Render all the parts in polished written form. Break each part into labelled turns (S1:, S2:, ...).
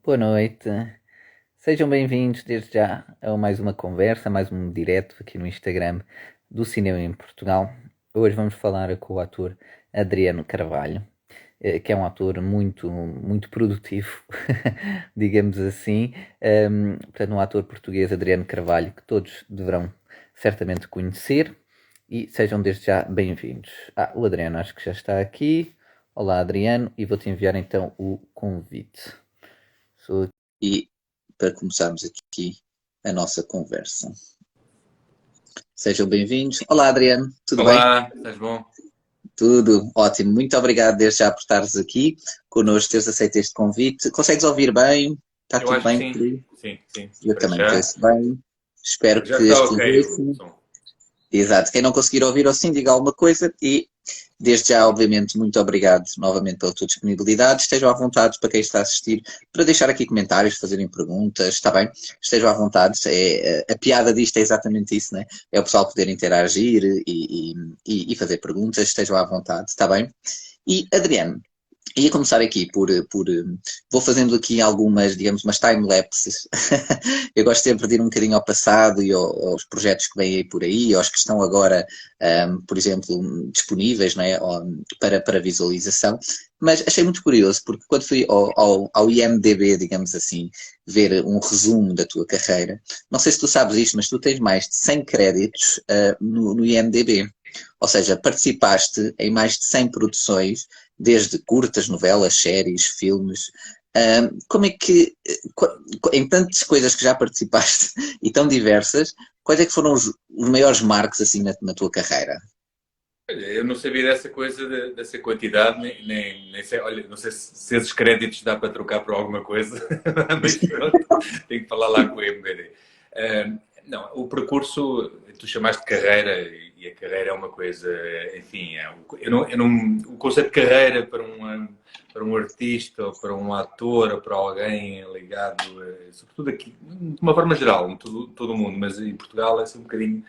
S1: Boa noite, sejam bem-vindos desde já a mais uma conversa, mais um direto aqui no Instagram do Cinema em Portugal. Hoje vamos falar com o ator Adriano Carvalho, que é um ator muito produtivo, digamos assim. Portanto, um ator português, Adriano Carvalho, que todos deverão certamente conhecer. E sejam desde já bem-vindos. O Adriano acho que já está aqui. Olá, Adriano, e vou-te enviar então o convite.
S2: E para começarmos aqui a nossa conversa. Sejam bem-vindos. Olá, Adriano, tudo bem?
S3: Olá, estás bom?
S2: Tudo ótimo. Muito obrigado desde já por estares aqui connosco, teres aceito este convite. Consegues ouvir bem? Está
S3: Eu
S2: tudo
S3: acho que
S2: bem por
S3: sim.
S2: aí?
S3: Sim.
S2: Eu
S3: Para
S2: também
S3: já,
S2: penso bem. Espero
S3: já
S2: que
S3: está
S2: este
S3: ok o
S2: início.
S3: som.
S2: Exato. Quem não conseguir ouvir ou sim, diga alguma coisa e desde já, obviamente, muito obrigado novamente pela tua disponibilidade. Estejam à vontade para quem está a assistir para deixar aqui comentários, fazerem perguntas, está bem? Estejam à vontade. A piada disto é exatamente isso, né? É o pessoal poder interagir e fazer perguntas. Estejam à vontade, está bem? E, Adriano, ia começar aqui vou fazendo aqui algumas, digamos, umas time-lapses. Eu gosto sempre de ir um bocadinho ao passado e aos projetos que vêm aí por aí, aos que estão agora, por exemplo, disponíveis, não é, para visualização. Mas achei muito curioso, porque quando fui ao IMDb, digamos assim, ver um resumo da tua carreira, não sei se tu sabes isto, mas tu tens mais de 100 créditos no IMDb. Ou seja, participaste em mais de 100 produções, desde curtas, novelas, séries, filmes. Como é que, em tantas coisas que já participaste e tão diversas, quais é que foram os maiores marcos assim na tua carreira?
S3: Olha, eu não sabia dessa coisa, dessa quantidade, nem sei, olha, não sei se esses créditos dá para trocar por alguma coisa, mas pronto, tenho que falar lá com o MBD. Não, o percurso, tu chamaste de carreira, e a carreira é uma coisa, enfim, o conceito de carreira para um artista, ou para um ator, ou para alguém ligado, sobretudo aqui, de uma forma geral, em todo o mundo, mas em Portugal é assim um bocadinho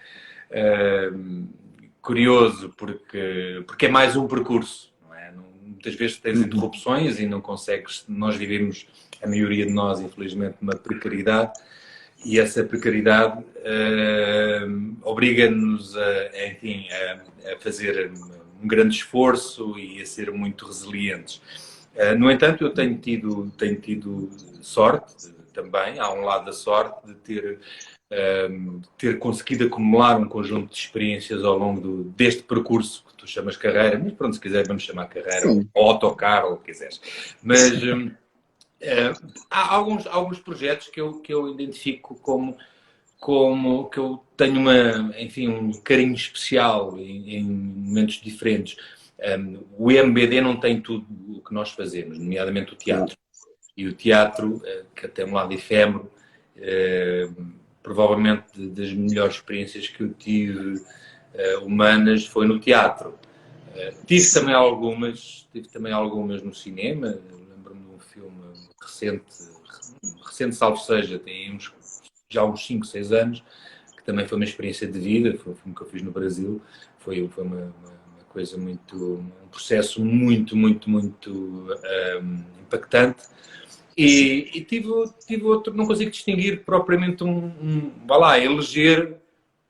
S3: curioso, porque é mais um percurso, não é? Muitas vezes tens interrupções e não consegues, nós vivemos, a maioria de nós, infelizmente, uma precariedade, e essa precariedade obriga-nos enfim, a fazer um grande esforço e a ser muito resilientes. No entanto, eu tenho tido sorte também, há um lado da sorte de ter conseguido acumular um conjunto de experiências ao longo deste percurso que tu chamas carreira, mas pronto, se quiser vamos chamar carreira,
S2: Sim.
S3: ou autocarro, ou o que quiseres. Mas há alguns projetos que eu identifico como que eu tenho enfim, um carinho especial em momentos diferentes. O IMBD não tem tudo o que nós fazemos, nomeadamente o teatro. E o teatro, que tem um lado efêmero, provavelmente das melhores experiências que eu tive humanas foi no teatro. Tive também algumas no cinema. Lembro-me de um filme recente salvo seja, tem já uns 5, 6 anos, que também foi uma experiência de vida, foi um filme que eu fiz no Brasil, foi uma coisa um processo muito impactante. E tive outro, não consigo distinguir propriamente vá lá, eleger,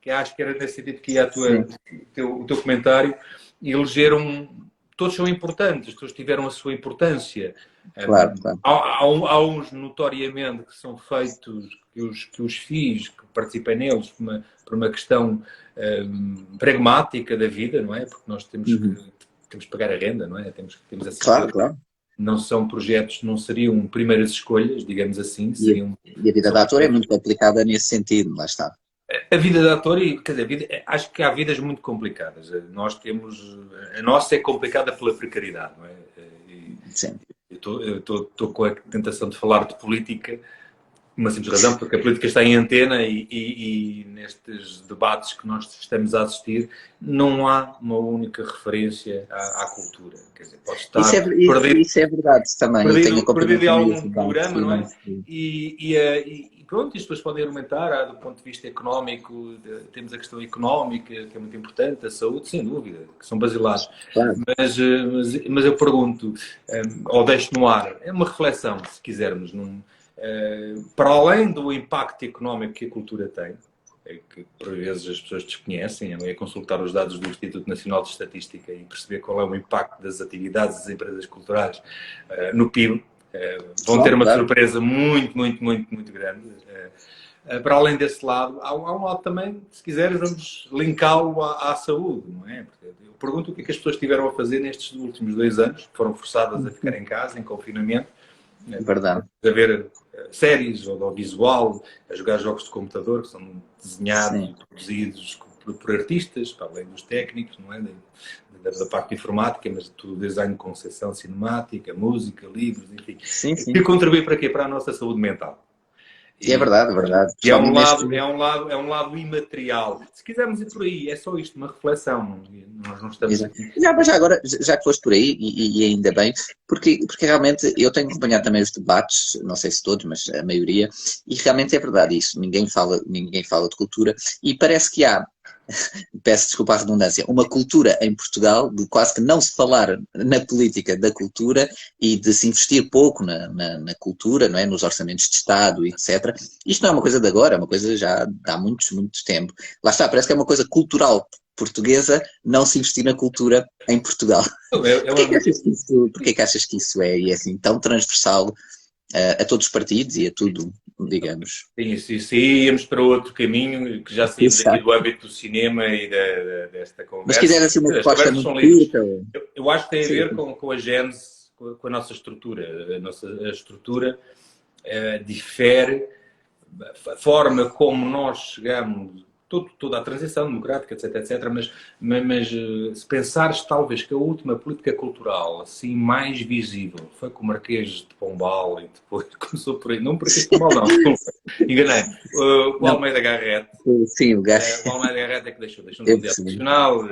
S3: que acho que era nesse sentido que ia o teu comentário, e todos são importantes, todos tiveram a sua importância.
S2: Claro.
S3: Há uns notoriamente que são feitos, que os fiz, que participei neles por uma questão pragmática da vida, não é? Porque nós temos que pagar a renda, não é? Temos essa
S2: Claro.
S3: Não são projetos, não seriam primeiras escolhas, digamos assim.
S2: E a vida da ator é muito complicada nesse sentido, lá está.
S3: A vida de ator, quer dizer, acho que há vidas muito complicadas. A nossa é complicada pela precariedade, não é?
S2: Sim.
S3: Eu estou com a tentação de falar de política, uma simples razão, porque a política está em antena e nestes debates que nós estamos a assistir não há uma única referência à cultura. Quer dizer, pode estar
S2: Isso é verdade também. Eu tenho acompanhado
S3: perdido em
S2: também
S3: algum
S2: esse debate,
S3: programa, não é? E pronto, isto depois podem argumentar, do ponto de vista económico, temos a questão económica, que é muito importante, a saúde, sem dúvida, que são basilares.
S2: Claro.
S3: Mas eu pergunto, ou deixo no ar, é uma reflexão, se quisermos, para além do impacto económico que a cultura tem, que por vezes as pessoas desconhecem, é consultar os dados do Instituto Nacional de Estatística e perceber qual é o impacto das atividades das empresas culturais no PIB. Vão ter uma surpresa muito, muito, muito, muito grande. Para além desse lado, há um lado também, se quiseres, vamos linká-lo à saúde, não é? Porque eu pergunto o que é que as pessoas tiveram a fazer nestes últimos 2 anos, que foram forçadas a ficar em casa, em confinamento.
S2: É verdade.
S3: A ver séries, audiovisual, a jogar jogos de computador, que são desenhados e produzidos por artistas, para além dos técnicos, não é? Da parte informática, mas tudo design de concepção cinemática, música, livros, enfim.
S2: Sim, sim.
S3: Que contribui para quê? Para a nossa saúde mental.
S2: É verdade, é verdade.
S3: E é um lado imaterial. Se quisermos ir por aí, é só isto, uma reflexão. Nós não estamos...
S2: Já agora, já que foste por aí, e ainda bem, porque realmente eu tenho acompanhado também os debates, não sei se todos, mas a maioria, e realmente é verdade isso, ninguém fala de cultura, e parece que há, peço desculpa a redundância, uma cultura em Portugal de quase que não se falar na política da cultura e de se investir pouco na cultura, não é? Nos orçamentos de Estado, etc. Isto não é uma coisa de agora, é uma coisa já de há muito tempo. Lá está, parece que é uma coisa cultural portuguesa não se investir na cultura em Portugal. Porquê que achas que isso é assim tão transversal a todos os partidos e a tudo, digamos?
S3: Sim, se íamos para outro caminho, que já saímos aqui do âmbito do cinema e desta conversa.
S2: Mas quiser assim uma resposta muito curta.
S3: Eu acho que tem a ver com a gênese, com a nossa estrutura. A estrutura difere, a forma como nós chegamos, toda a transição democrática, etc, mas se pensares talvez que a última política cultural assim mais visível foi com o Marquês de Pombal e depois começou por aí, não o Marquês de Pombal não, enganei, o Almeida Garrett.
S2: Sim, o Garrett.
S3: O Almeida Garrett é que deixou-nos um Teatro Nacional,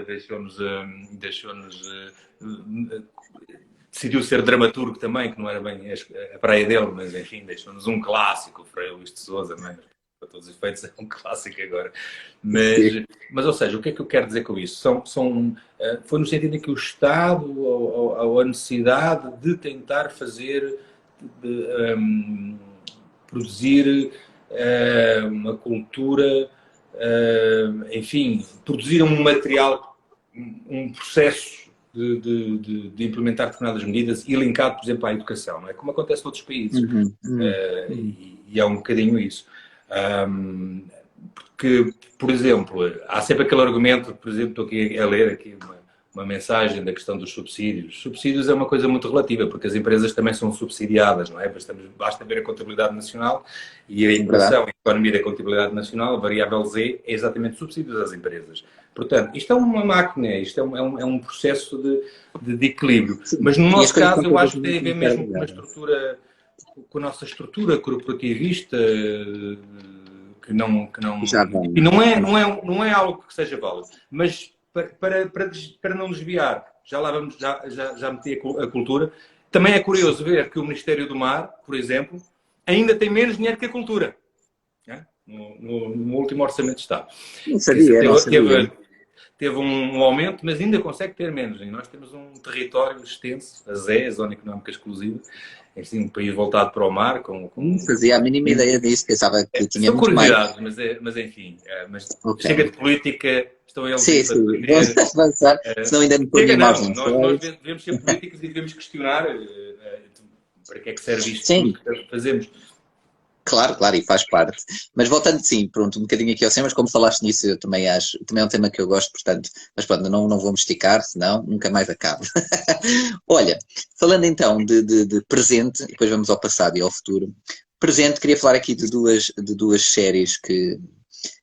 S3: decidiu ser dramaturgo também, que não era bem a praia dele, mas enfim, deixou-nos um clássico, o Frei Luís de Sousa, não é? Para todos os efeitos é um clássico agora. Mas, ou seja, o que é que eu quero dizer com isso? Foi no sentido em que o Estado, ou a necessidade de tentar produzir uma cultura, enfim, produzir um material, um processo de implementar determinadas medidas e linkado, por exemplo, à educação, não é? Como acontece noutros países. E é um bocadinho isso. Porque, por exemplo, há sempre aquele argumento, por exemplo, estou aqui a ler aqui uma mensagem da questão dos subsídios. Subsídios é uma coisa muito relativa, porque as empresas também são subsidiadas, não é? Basta ver a contabilidade nacional e a inflação, a economia da contabilidade nacional, a variável Z, é exatamente subsídios às empresas. Portanto, isto é uma máquina, isto é um processo de equilíbrio. Mas no nosso caso, eu acho que tem a ver mesmo com uma estrutura, com a nossa estrutura corporativista, que não e não é algo que seja válido. Mas para não desviar, já meti a cultura. Também é curioso ver que o Ministério do Mar, por exemplo, ainda tem menos dinheiro que a cultura, né? No último Orçamento de Estado.
S2: Não sabia.
S3: Teve um aumento, mas ainda consegue ter menos. E nós temos um território extenso, a ZE, a Zona Económica Exclusiva, assim, um país voltado para o mar.
S2: Não fazia a mínima ideia disso, pensava que tinha muito mais.
S3: Mas enfim, chega de política, estão eles
S2: vamos avançar, senão ainda me põe
S3: nós devemos ser políticos e devemos questionar para que é que serve isto que fazemos.
S2: Claro, e faz parte. Mas voltando, sim, pronto, um bocadinho aqui ao cima, mas como falaste nisso, eu também acho, também é um tema que eu gosto, portanto, mas pronto, não vou me esticar, senão nunca mais acabo. Olha, falando então de presente, e depois vamos ao passado e ao futuro. Presente, queria falar aqui de duas séries que...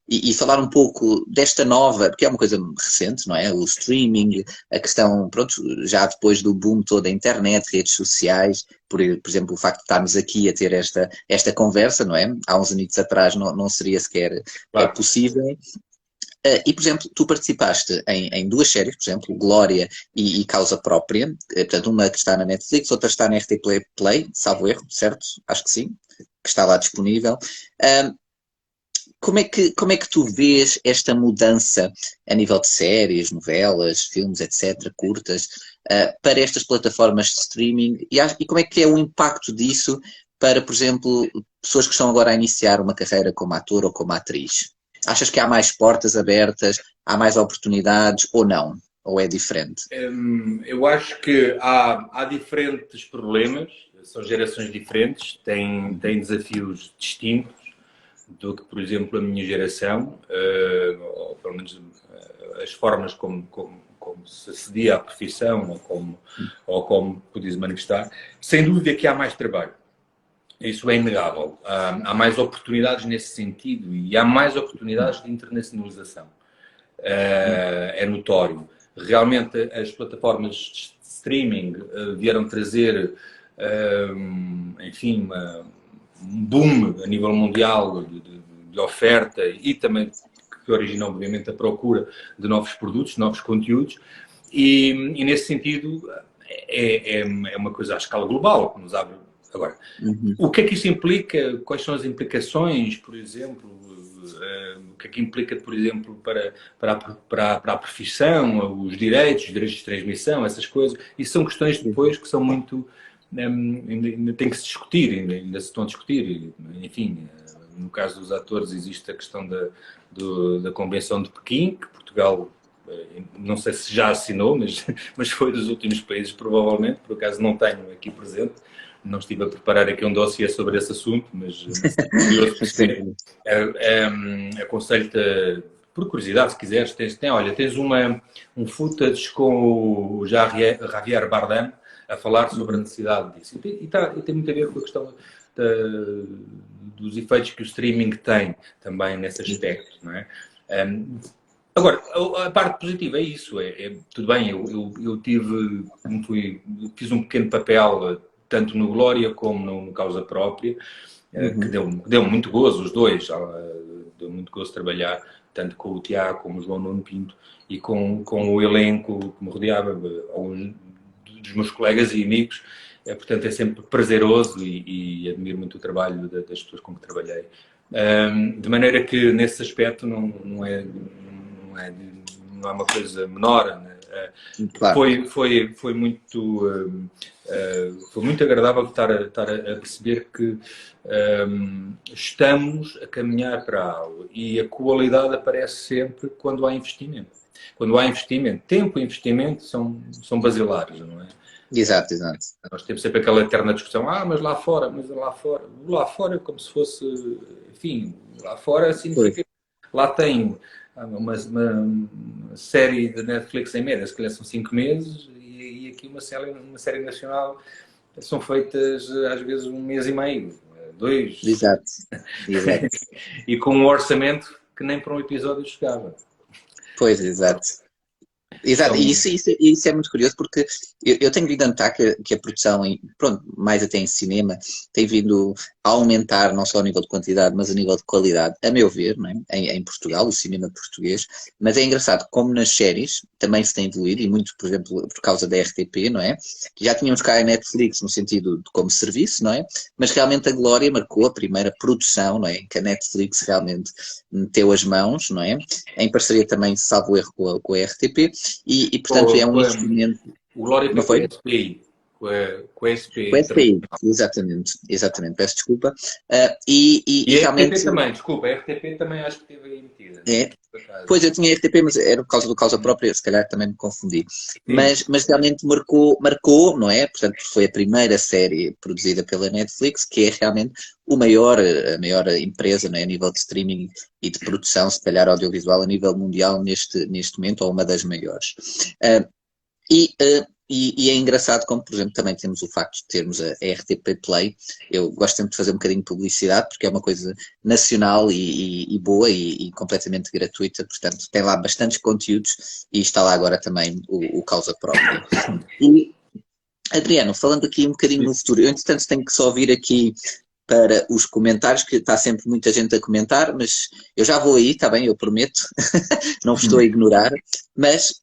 S2: E falar um pouco desta nova, porque é uma coisa recente, não é? O streaming, a questão, pronto, já depois do boom toda a internet, redes sociais, por exemplo, o facto de estarmos aqui a ter esta conversa, não é? Há uns anos atrás não seria sequer possível. E, por exemplo, tu participaste em duas séries, por exemplo, Glória e Causa Própria, portanto, uma que está na Netflix, outra está na RTP Play, salvo erro, certo? Acho que sim, que está lá disponível. Como é que tu vês esta mudança a nível de séries, novelas, filmes, etc., curtas, para estas plataformas de streaming? E como é que é o impacto disso para, por exemplo, pessoas que estão agora a iniciar uma carreira como ator ou como atriz? Achas que há mais portas abertas, há mais oportunidades ou não? Ou é diferente?
S3: Eu acho que há diferentes problemas, são gerações diferentes, têm desafios distintos do que, por exemplo, a minha geração, ou pelo menos as formas como se acedia à profissão ou como podia manifestar. Sem dúvida que há mais trabalho. Isso é inegável. Há mais oportunidades nesse sentido e há mais oportunidades de internacionalização. É notório. Realmente as plataformas de streaming vieram trazer, enfim, um boom a nível mundial de oferta e também que origina, obviamente, a procura de novos produtos, novos conteúdos. E nesse sentido, é uma coisa à escala global que nos abre. Agora, o que é que isso implica? Quais são as implicações, por exemplo? O que é que implica, por exemplo, para a profissão, os direitos de transmissão, essas coisas? Isso são questões depois que são muito... ainda tem que se discutir, ainda se estão a discutir. Enfim, no caso dos atores existe a questão da Convenção de Pequim, que Portugal... não sei se já assinou, mas foi dos últimos países, provavelmente, por acaso não tenho aqui presente. Não estive a preparar aqui um dossiê sobre esse assunto, mas curioso perceber. Aconselho-te, por curiosidade, se quiseres, tens um footage com o Javier Bardem a falar sobre a necessidade disso. E tem muito a ver com a questão dos efeitos que o streaming tem também nesse aspecto, não é? Agora, a parte positiva é isso. Tudo bem, eu fiz um pequeno papel tanto no Glória como no Causa Própria, que deu muito gozo, os dois. Deu muito gozo trabalhar, tanto com o Tiago como o João Nuno Pinto, e com o elenco que me rodeava, alguns dos meus colegas e amigos. Portanto, é sempre prazeroso e admiro muito o trabalho das pessoas com que trabalhei. De maneira que, nesse aspecto, não é uma coisa menor, né? Claro. Foi muito agradável estar a perceber que estamos a caminhar para algo e a qualidade aparece sempre quando há investimento. Quando há investimento, tempo e investimento são basilares, não é?
S2: Exato.
S3: Nós temos sempre aquela eterna discussão, mas lá fora é como se fosse, enfim, lá fora significa que lá tem uma série de Netflix em média, se calhar são 5 meses, e aqui uma série nacional são feitas às vezes 1 mês e meio, 2.
S2: Exato.
S3: E com um orçamento que nem para um episódio chegava.
S2: Pois, exato. Exato, e isso é muito curioso porque eu tenho vindo a notar que a produção, mais até em cinema, tem vindo a aumentar não só a nível de quantidade, mas a nível de qualidade, a meu ver, não é? Em Portugal, o cinema português. Mas é engraçado como nas séries também se tem evoluído, e muito, por exemplo, por causa da RTP, não é? Que já tínhamos cá a Netflix no sentido de como serviço, não é? Mas realmente a Glória marcou a primeira produção, não é? Que a Netflix realmente meteu as mãos, não é? Em parceria também, salvo erro, com a RTP. E portanto, é um investimento.
S3: O Glória
S2: não foi?
S3: Com a SPI.
S2: Com a SPI, exatamente, peço desculpa. E
S3: a
S2: realmente.
S3: RTP também, desculpa, a RTP também acho que teve aí metida.
S2: Pois, eu tinha RTP, mas era por causa do Causa Própria, se calhar também me confundi. Mas realmente marcou, não é? Portanto, foi a primeira série produzida pela Netflix, que é realmente a maior empresa, não é? A nível de streaming e de produção, se calhar audiovisual, a nível mundial neste momento, ou uma das maiores. E é engraçado como, por exemplo, também temos o facto de termos a RTP Play. Eu gosto sempre de fazer um bocadinho de publicidade, porque é uma coisa nacional e boa e completamente gratuita, portanto tem lá bastantes conteúdos e está lá agora também o Causa Própria. E, Adriano, falando aqui um bocadinho no futuro, eu entretanto tenho que só vir aqui para os comentários, que está sempre muita gente a comentar, mas eu já vou aí, está bem, eu prometo, não vos estou a ignorar, mas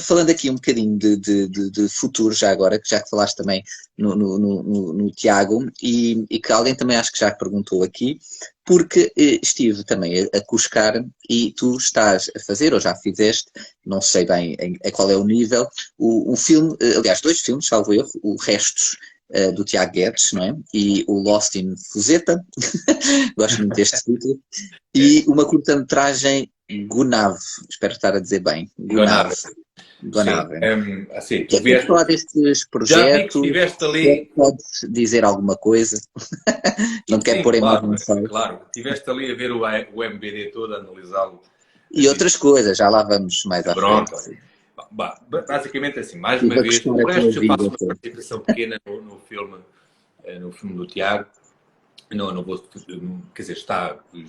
S2: falando aqui um bocadinho de futuro já agora, que já que falaste também no Tiago, e que alguém também acho que já perguntou aqui, porque estive também a cuscar e tu estás a fazer, ou já fizeste, não sei bem qual é o nível, o filme, aliás, 2 filmes, salvo erro, o Restos, do Tiago Guedes, não é? E o Lost in Fuseta, gosto muito deste título, e uma curta-metragem Gunav, espero estar a dizer bem, Gunav. Gunav.
S3: Assim,
S2: Tu queres falar destes
S3: já vi que
S2: projetos?
S3: estiveste ali.
S2: Podes dizer alguma coisa? Não quero pôr em
S3: claro,
S2: mais um
S3: claro. Estiveste ali a ver o MBD todo, a analisá-lo.
S2: E assim, outras coisas, já lá vamos mais à frente.
S3: Basicamente assim, mais uma vez, o resto eu faço uma participação pequena no filme do Tiago. Não vou, quer dizer,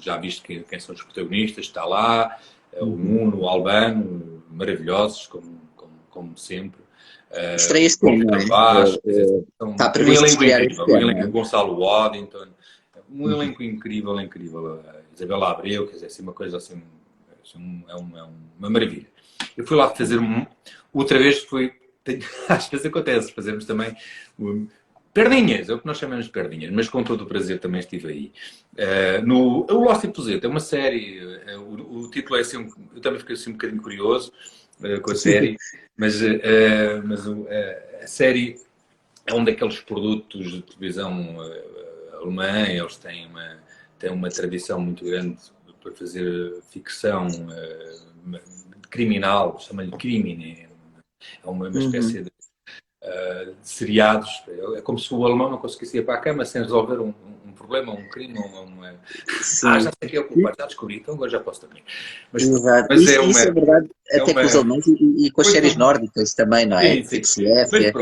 S3: já viste quem são os protagonistas, está lá, o Nuno, o Albano, maravilhosos, como sempre.
S2: Estreia este ano, está previsto estrear este ano.
S3: Um elenco, Gonçalo Waddington, um elenco incrível. A Isabela Abreu, quer dizer, assim, uma coisa assim, é uma maravilha. Eu fui lá fazer outra vez, às vezes acontece, fazermos também perdinhas, é o que nós chamamos de perdinhas, mas com todo o prazer também estive aí. O Lost in Fuseta é uma série, o título é assim, eu também fiquei assim um bocadinho curioso com a série, mas a série é um daqueles produtos de televisão alemã, eles têm uma tradição muito grande para fazer ficção criminal, chama-lhe crime, é uma espécie de seriados. É como se o alemão não conseguisse ir para a cama sem resolver um problema, um crime, já sei que é o culpado, já descobri, então agora já posso também. Mas
S2: isso é verdade, até com os alemães e com as séries nórdicas também, não é?
S3: Sim.
S2: Suécia,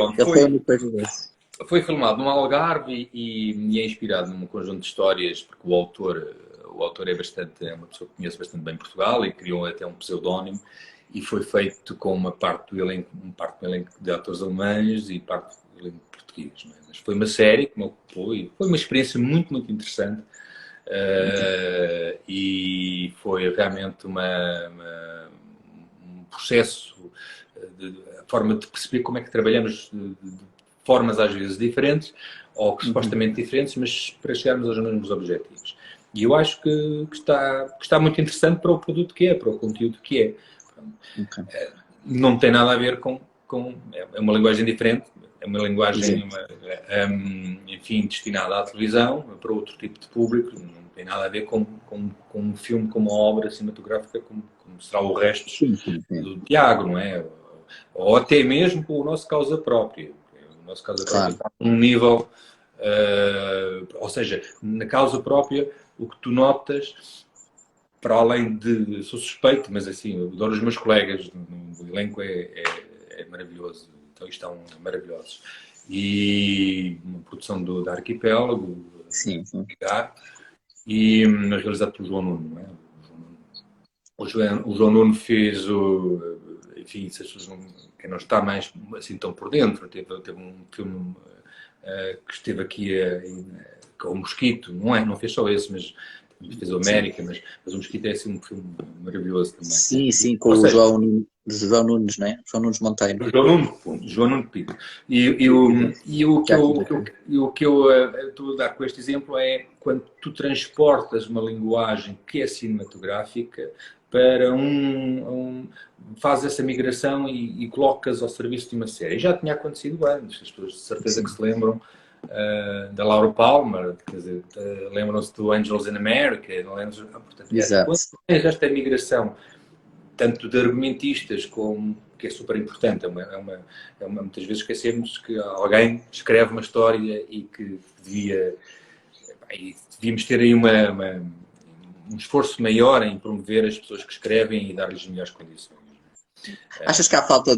S3: foi filmado no Algarve e é inspirado num conjunto de histórias, porque o autor é uma pessoa que conhece bastante bem Portugal e criou até um pseudónimo. E foi feito com uma parte do elenco de atores alemães e parte do elenco português. Não é? Mas foi uma série que me ocupou e foi uma experiência muito, muito interessante. E foi realmente um processo, a forma de perceber como é que trabalhamos de formas às vezes diferentes, ou supostamente diferentes, mas para chegarmos aos mesmos objetivos. E eu acho que está muito interessante para o produto que é, para o conteúdo que é. Não tem nada a ver com é uma linguagem diferente, é uma linguagem enfim, destinada à televisão, para outro tipo de público, não tem nada a ver com um filme, com uma obra cinematográfica como será o resto do Tiago, não é? Ou até mesmo com o nosso causa própria. O nosso causa própria está num nível, ou seja, na causa própria o que tu notas, para além de... Sou suspeito, mas assim, eu adoro os meus colegas, o elenco é maravilhoso, então estão maravilhosos. E uma produção da Arquipélago, e realizado pelo João Nuno, não é? O João Nuno fez enfim, se as pessoas quem não está mais assim tão por dentro, teve um filme que esteve aqui com o Mosquito, não fez só esse, mas fez o América, mas o Mosquito é assim um filme maravilhoso também.
S2: Sim, com o João Nunes, não é? João Nunes Monteiro.
S3: João Nunes Pinto. E o que eu estou a dar com este exemplo é quando tu transportas uma linguagem que é cinematográfica para fazes essa migração e colocas ao serviço de uma série. Já tinha acontecido antes, as pessoas de certeza que se lembram da Laura Palmer, quer dizer, lembram-se do Angels in America, portanto, quando tens esta migração, tanto de argumentistas como, que é super importante, muitas vezes esquecemos que alguém escreve uma história e que devíamos ter aí um esforço maior em promover as pessoas que escrevem e dar-lhes melhores condições.
S2: Achas que há falta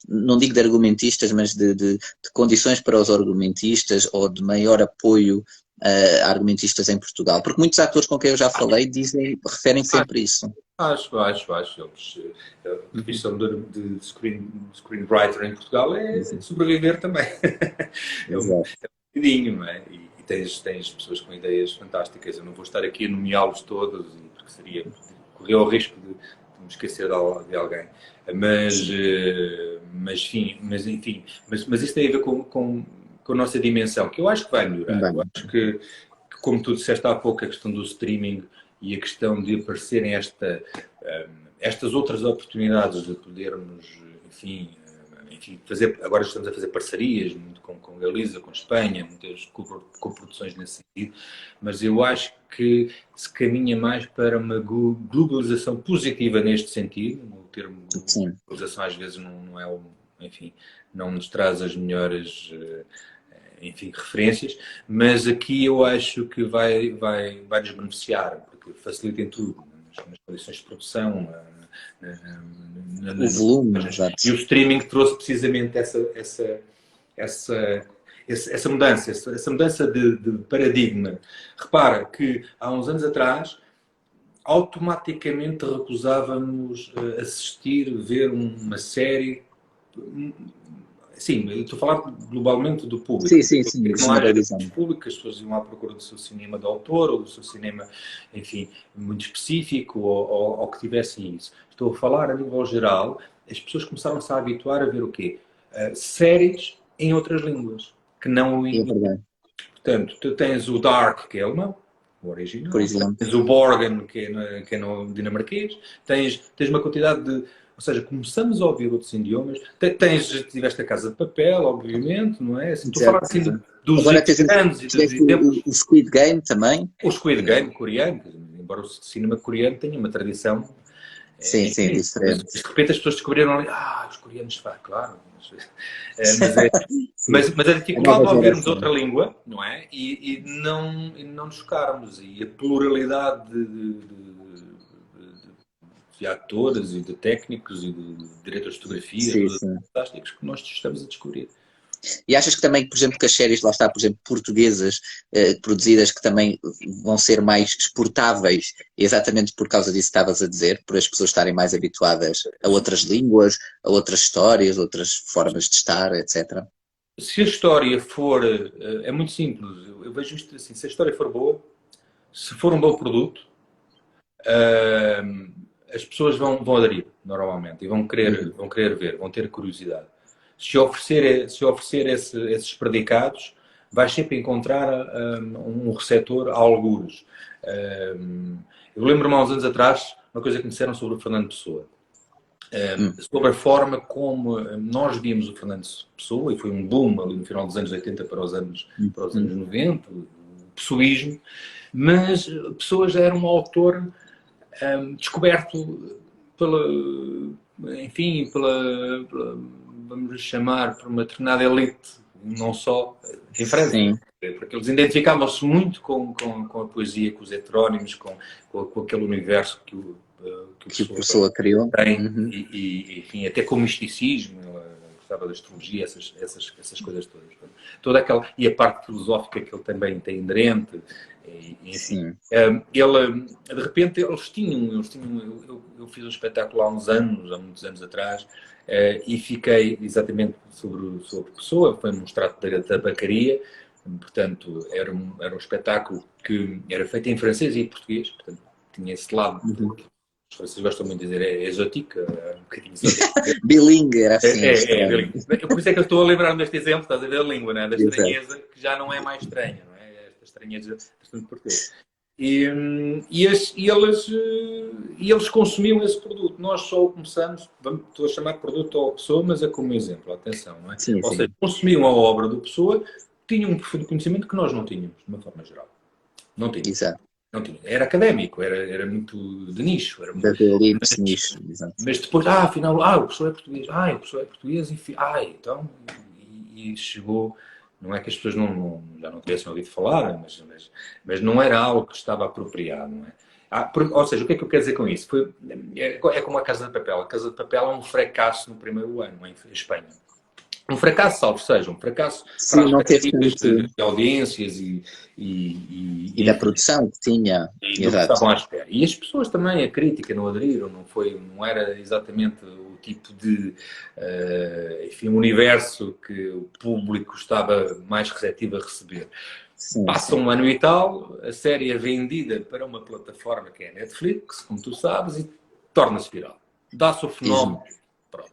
S2: não digo de argumentistas, mas de condições para os argumentistas ou de maior apoio a argumentistas em Portugal? Porque muitos atores com quem eu já falei referem sempre isso.
S3: Acho. A profissão de screenwriter em Portugal é sobreviver também. É um bocadinho, não é? E tens pessoas com ideias fantásticas. Eu não vou estar aqui a nomeá-los todos, porque correr o risco de me esquecer de alguém. Mas isso tem a ver com a nossa dimensão, que eu acho que vai melhorar. Eu acho que, como tu disseste há pouco, a questão do streaming e a questão de aparecerem estas outras oportunidades de podermos, enfim, agora estamos a fazer parcerias muito com Galiza, com Espanha, muitas coproduções nesse sentido, mas eu acho que se caminha mais para uma globalização positiva neste sentido. O termo globalização às vezes não é enfim, não nos traz as melhores referências, mas aqui eu acho que vai nos beneficiar, porque facilita em tudo, nas condições de produção,
S2: o volume,
S3: e o streaming trouxe precisamente essa mudança de paradigma. Repara que há uns anos atrás automaticamente recusávamos assistir, ver uma série. Sim, eu estou a falar globalmente do público.
S2: Sim.
S3: Não há áreas públicas, as pessoas iam à procura do seu cinema de autor ou do seu cinema, enfim, muito específico ou que tivessem isso. Estou a falar a nível geral, as pessoas começaram-se a habituar a ver o quê? Séries em outras línguas, que não o inglês.
S2: É verdade.
S3: Portanto, tu tens o Dark, que é alemão, o original.
S2: Por exemplo.
S3: Tens o Borgen, que é no dinamarquês. Tens uma quantidade de... Ou seja, começamos a ouvir outros idiomas. Tiveste a Casa de Papel, obviamente, não é? Assim, estou a falar assim dos grandes e dos exemplos.
S2: O Squid Game também.
S3: O Squid Game coreano, embora o cinema coreano tenha uma tradição.
S2: Sim, diferente.
S3: Mas, de repente as pessoas descobriram ali, os coreanos fazem, claro. Mas a dificuldade de ouvirmos outra língua, não é? E não nos chocarmos. E a pluralidade de atores e de técnicos e de diretores de fotografia fantásticos que nós estamos a descobrir.
S2: E achas que também, por exemplo, que as séries, lá está, por exemplo, portuguesas, produzidas, que também vão ser mais exportáveis, exatamente por causa disso que estavas a dizer, por as pessoas estarem mais habituadas a outras línguas, a outras histórias, outras formas de estar, etc.
S3: Se a história for... é muito simples. Eu vejo isto assim. Se a história for boa, se for um bom produto, as pessoas vão aderir, normalmente, e vão querer ver, vão ter curiosidade. Se oferecer esses predicados, vais sempre encontrar um receptor a algures. Eu lembro-me há uns anos atrás, uma coisa que me disseram sobre o Fernando Pessoa. Sobre a forma como nós víamos o Fernando Pessoa, e foi um boom ali no final dos anos 80 para os anos 90, o pessoísmo, mas Pessoa já era um autor descoberto vamos chamar, por uma determinada elite, não só em França.
S2: Sim.
S3: Porque eles identificavam-se muito com a poesia, com os heterónimos, com aquele universo que o
S2: Pessoa criou.
S3: Tem, e enfim, até com o misticismo, gostava da astrologia, essas coisas todas. Toda aquela, e a parte filosófica que ele também tem inerente. Enfim, de repente eles tinham eu fiz um espetáculo há muitos anos atrás, e fiquei exatamente sobre Pessoa, foi um extrato da tabacaria, portanto era um espetáculo que era feito em francês e em português, portanto tinha esse lado, os franceses gostam muito de dizer, é exótico, um bocadinho exótico.
S2: Bilingue, era assim.
S3: Bilingue. Por isso é que eu estou a lembrar-me deste exemplo, estás a ver a língua, não é? Da estranheza, que já não é mais estranha, não é? Esta estranheza bastante portuguesa. E eles consumiam esse produto. Nós só o começamos, estou a chamar de produto ou Pessoa, mas é como exemplo, atenção, não é? Ou seja, consumiam a obra do Pessoa, tinham um profundo conhecimento que nós não tínhamos, de uma forma geral. Não tínhamos. Exato. Não tinha. Era académico, era muito de nicho. Era muito,
S2: de nicho, exato.
S3: Mas depois, afinal, o Pessoa é português. O Pessoa é português, então... E chegou... Não é que as pessoas já não tivessem ouvido falar, mas não era algo que estava apropriado, não é? Ou seja, o que é que eu quero dizer com isso? É como a Casa de Papel. A Casa de Papel é um fracasso no primeiro ano, em Espanha. Um fracasso, salvo seja, um fracasso
S2: para as expectativas
S3: de audiências
S2: e da produção que tinha.
S3: E estavam à espera. E as pessoas também, a crítica não aderiram, não era exatamente o tipo de universo que o público estava mais receptivo a receber.
S2: Sim,
S3: Passa
S2: sim.
S3: um ano e tal, a série é vendida para uma plataforma que é a Netflix, como tu sabes, e torna-se viral. Dá-se o fenómeno.
S2: Exato.
S3: Pronto.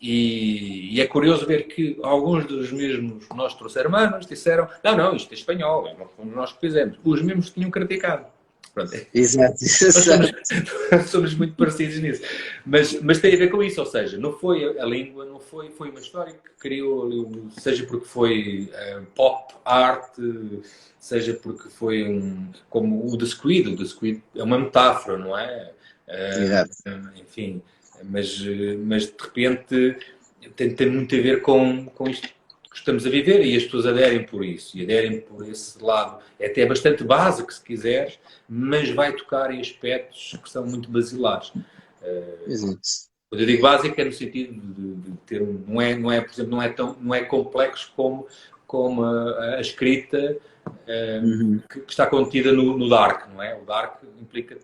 S3: E é curioso ver que alguns dos mesmos nossos hermanos disseram: não, isto é espanhol, não fomos nós que fizemos. Os mesmos que tinham criticado. Pronto.
S2: Exato.
S3: Nós somos,
S2: Exato.
S3: somos muito parecidos nisso. Mas tem a ver com isso, ou seja, não foi a língua, não foi, foi uma história que criou, seja porque foi pop art, seja porque foi como o The Squid é uma metáfora, não é?
S2: Exato.
S3: Enfim, mas de repente tem muito a ver com isto que estamos a viver e as pessoas aderem por isso e aderem por esse lado. É até bastante básico, se quiseres, mas vai tocar em aspectos que são muito basilares.
S2: Exato.
S3: Quando eu digo básico é no sentido de ter por exemplo, não é complexo como a escrita
S2: Uhum.
S3: que está contida no Dark, não é? O Dark implica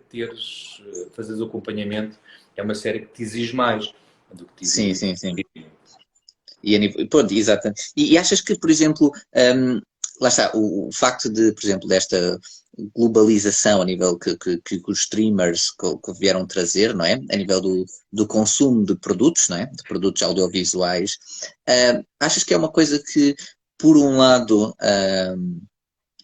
S3: fazeres o acompanhamento, é uma série que te exige mais do que te
S2: Sim,
S3: exige.
S2: sim, sim. Pronto, exatamente. E achas que, por exemplo, lá está, o facto de, por exemplo, desta globalização a nível que os streamers que vieram trazer, não é? A nível do consumo de produtos, não é? De produtos audiovisuais, achas que é uma coisa que, por um lado,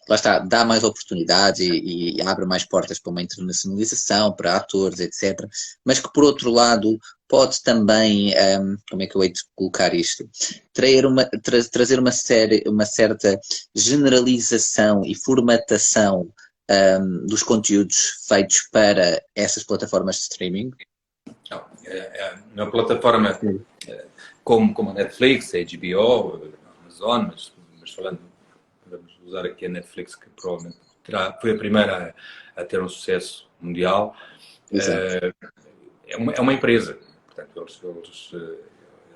S2: lá está, dá mais oportunidades e abre mais portas para uma internacionalização, para atores, etc. Mas que, por outro lado, pode também, como é que eu hei de colocar isto? Trazer uma certa generalização e formatação dos conteúdos feitos para essas plataformas de streaming?
S3: Não, na plataforma como a Netflix, a HBO, a Amazon, mas falando, vamos usar aqui a Netflix, que provavelmente foi a primeira a ter um sucesso mundial.
S2: Exato.
S3: É uma empresa. Portanto,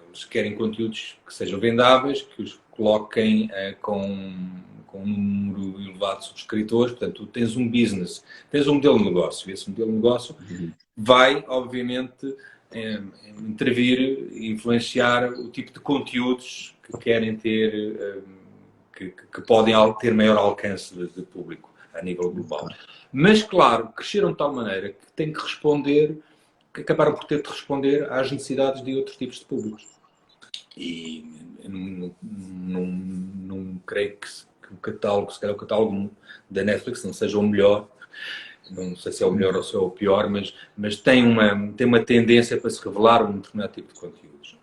S3: eles querem conteúdos que sejam vendáveis, que os coloquem com um número elevado de subscritores. Portanto, tu tens um business, tens um modelo de negócio. E esse modelo de negócio vai, obviamente, intervir e influenciar o tipo de conteúdos que querem ter, que podem ter maior alcance de público a nível global. Mas, claro, cresceram de tal maneira que têm que responder, que acabaram por ter de responder às necessidades de outros tipos de públicos. E não creio que o catálogo, se calhar o catálogo da Netflix não seja o melhor, não sei se é o melhor ou se é o pior, mas tem uma tendência para se revelar um determinado tipo de conteúdos,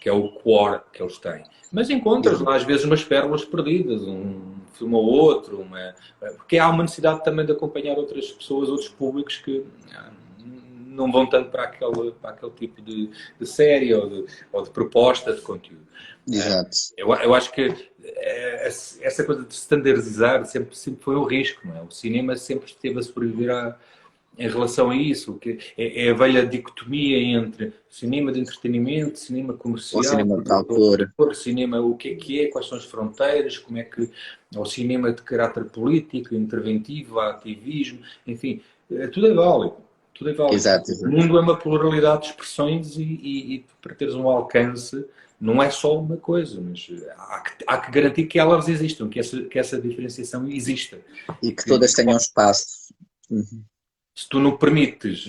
S3: que é o core que eles têm. Mas encontras lá às vezes umas pérolas perdidas, um filme ou outro, porque há uma necessidade também de acompanhar outras pessoas, outros públicos que não vão tanto para aquele tipo de série ou de proposta de conteúdo.
S2: Exato.
S3: Eu acho que essa coisa de standardizar sempre foi um risco, não é? O cinema sempre esteve a sobreviver em relação a isso, que é a velha dicotomia entre cinema de entretenimento, cinema comercial,
S2: O cinema de autor.
S3: cinema o que é, quais são as fronteiras, como é que o cinema de caráter político, interventivo, ativismo, enfim, tudo é válido. Tudo é válido.
S2: Exato.
S3: O mundo é uma pluralidade de expressões e para teres um alcance não é só uma coisa, mas há que garantir que elas existam, que essa diferenciação exista.
S2: E que todas tenham espaço. Uhum.
S3: Se tu não permites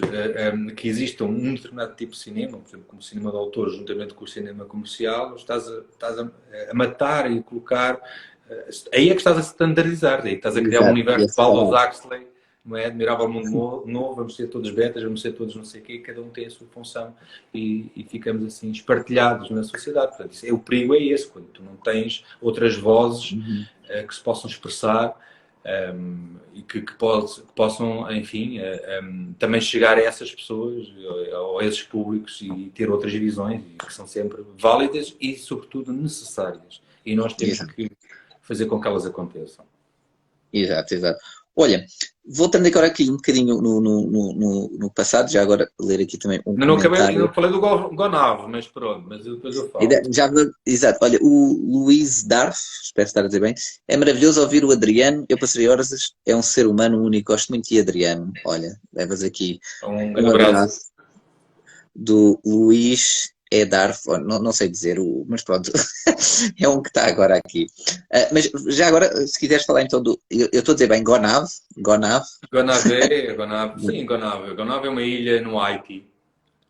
S3: que exista um determinado tipo de cinema, por exemplo, como o cinema de autor, juntamente com o cinema comercial, estás a matar e colocar. Aí é que estás a standardizar, aí estás a criar um universo de Aldous Huxley, não é? Admirável Mundo Novo, vamos ser todos betas, vamos ser todos não sei o quê, cada um tem a sua função e ficamos assim espartilhados na sociedade. Portanto, o perigo é esse, quando tu não tens outras vozes que se possam expressar. E que possam, enfim, também chegar a essas pessoas ou a esses públicos e ter outras visões que são sempre válidas e, sobretudo, necessárias. E nós temos que fazer com que elas aconteçam.
S2: Exato, exato. Olha, voltando agora aqui um bocadinho no passado, já agora ler aqui também um comentário.
S3: Não falei do Gonave, mas pronto, mas depois eu falo.
S2: Exato, olha, o Luís Darf, espero estar a dizer bem, é maravilhoso ouvir o Adriano, eu passei horas, é um ser humano único, gosto muito de Adriano. Olha, levas aqui
S3: Um abraço
S2: do Luís é Darth, não sei dizer, mas pronto, é um que está agora aqui. Mas já agora, se quiseres falar então eu estou a dizer bem, Gonav, Gonav.
S3: Sim, Gonave. Gonave é uma ilha no Haiti.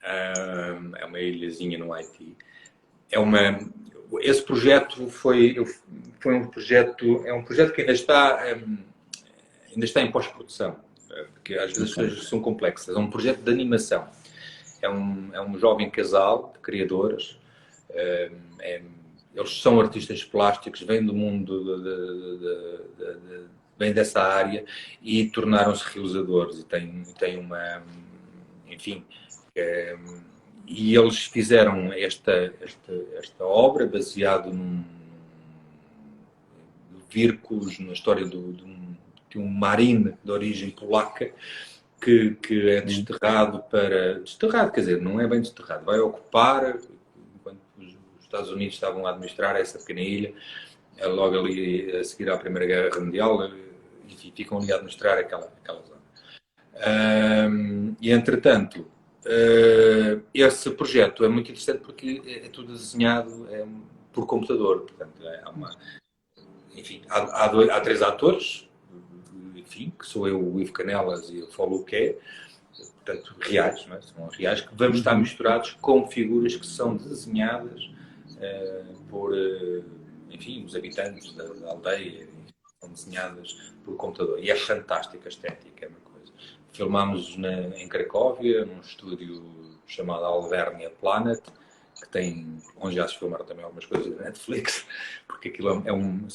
S3: É uma ilhazinha no Haiti. Esse projeto foi um projeto, é um projeto que ainda está em pós-produção, porque às vezes as coisas são complexas. É um projeto de animação. É um jovem casal de criadores. Eles são artistas plásticos, vêm do mundo, vêm dessa área e tornaram-se realizadores. E têm uma, enfim, e eles fizeram esta obra baseado num Vírculos, na história de um marine de origem polaca que é desterrado, quer dizer, não é bem desterrado, vai ocupar, enquanto os Estados Unidos estavam a administrar essa pequena ilha, logo ali a seguir à Primeira Guerra Mundial, e ficam ali a administrar aquela zona. E entretanto, esse projeto é muito interessante porque é tudo desenhado por computador, portanto, enfim, há 3 atores, enfim, que sou eu, o Ivo Canelas e o Folo Luque, portanto, reais, não é? São reais, que vamos estar misturados com figuras que são desenhadas por, enfim, os habitantes da aldeia, são desenhadas por computador. E é fantástica a estética, é uma coisa. Filmámos em Cracóvia, num estúdio chamado Alvernia Planet, onde já se filmaram também algumas coisas da Netflix, porque aquilo é uma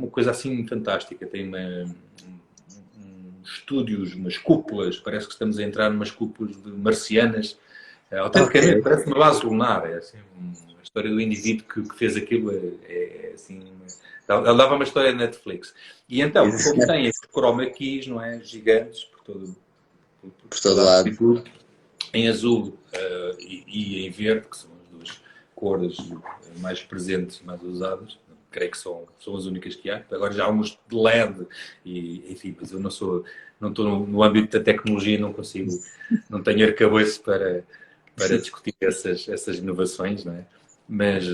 S3: coisa assim fantástica. Tem estúdios, umas cúpulas, parece que estamos a entrar numas cúpulas marcianas, autenticamente, parece uma base lunar. É assim, a história do indivíduo que fez aquilo é assim, dava uma história da Netflix. E então, como tem estes chroma keys, não é, gigantes por todo lado, em azul e em verde, que são as 2 cores mais presentes, mais usadas, creio que são as únicas que há. Agora já há uns de LED, enfim, mas eu não estou no âmbito da tecnologia, não tenho arcabouço para discutir essas inovações, não é? Mas,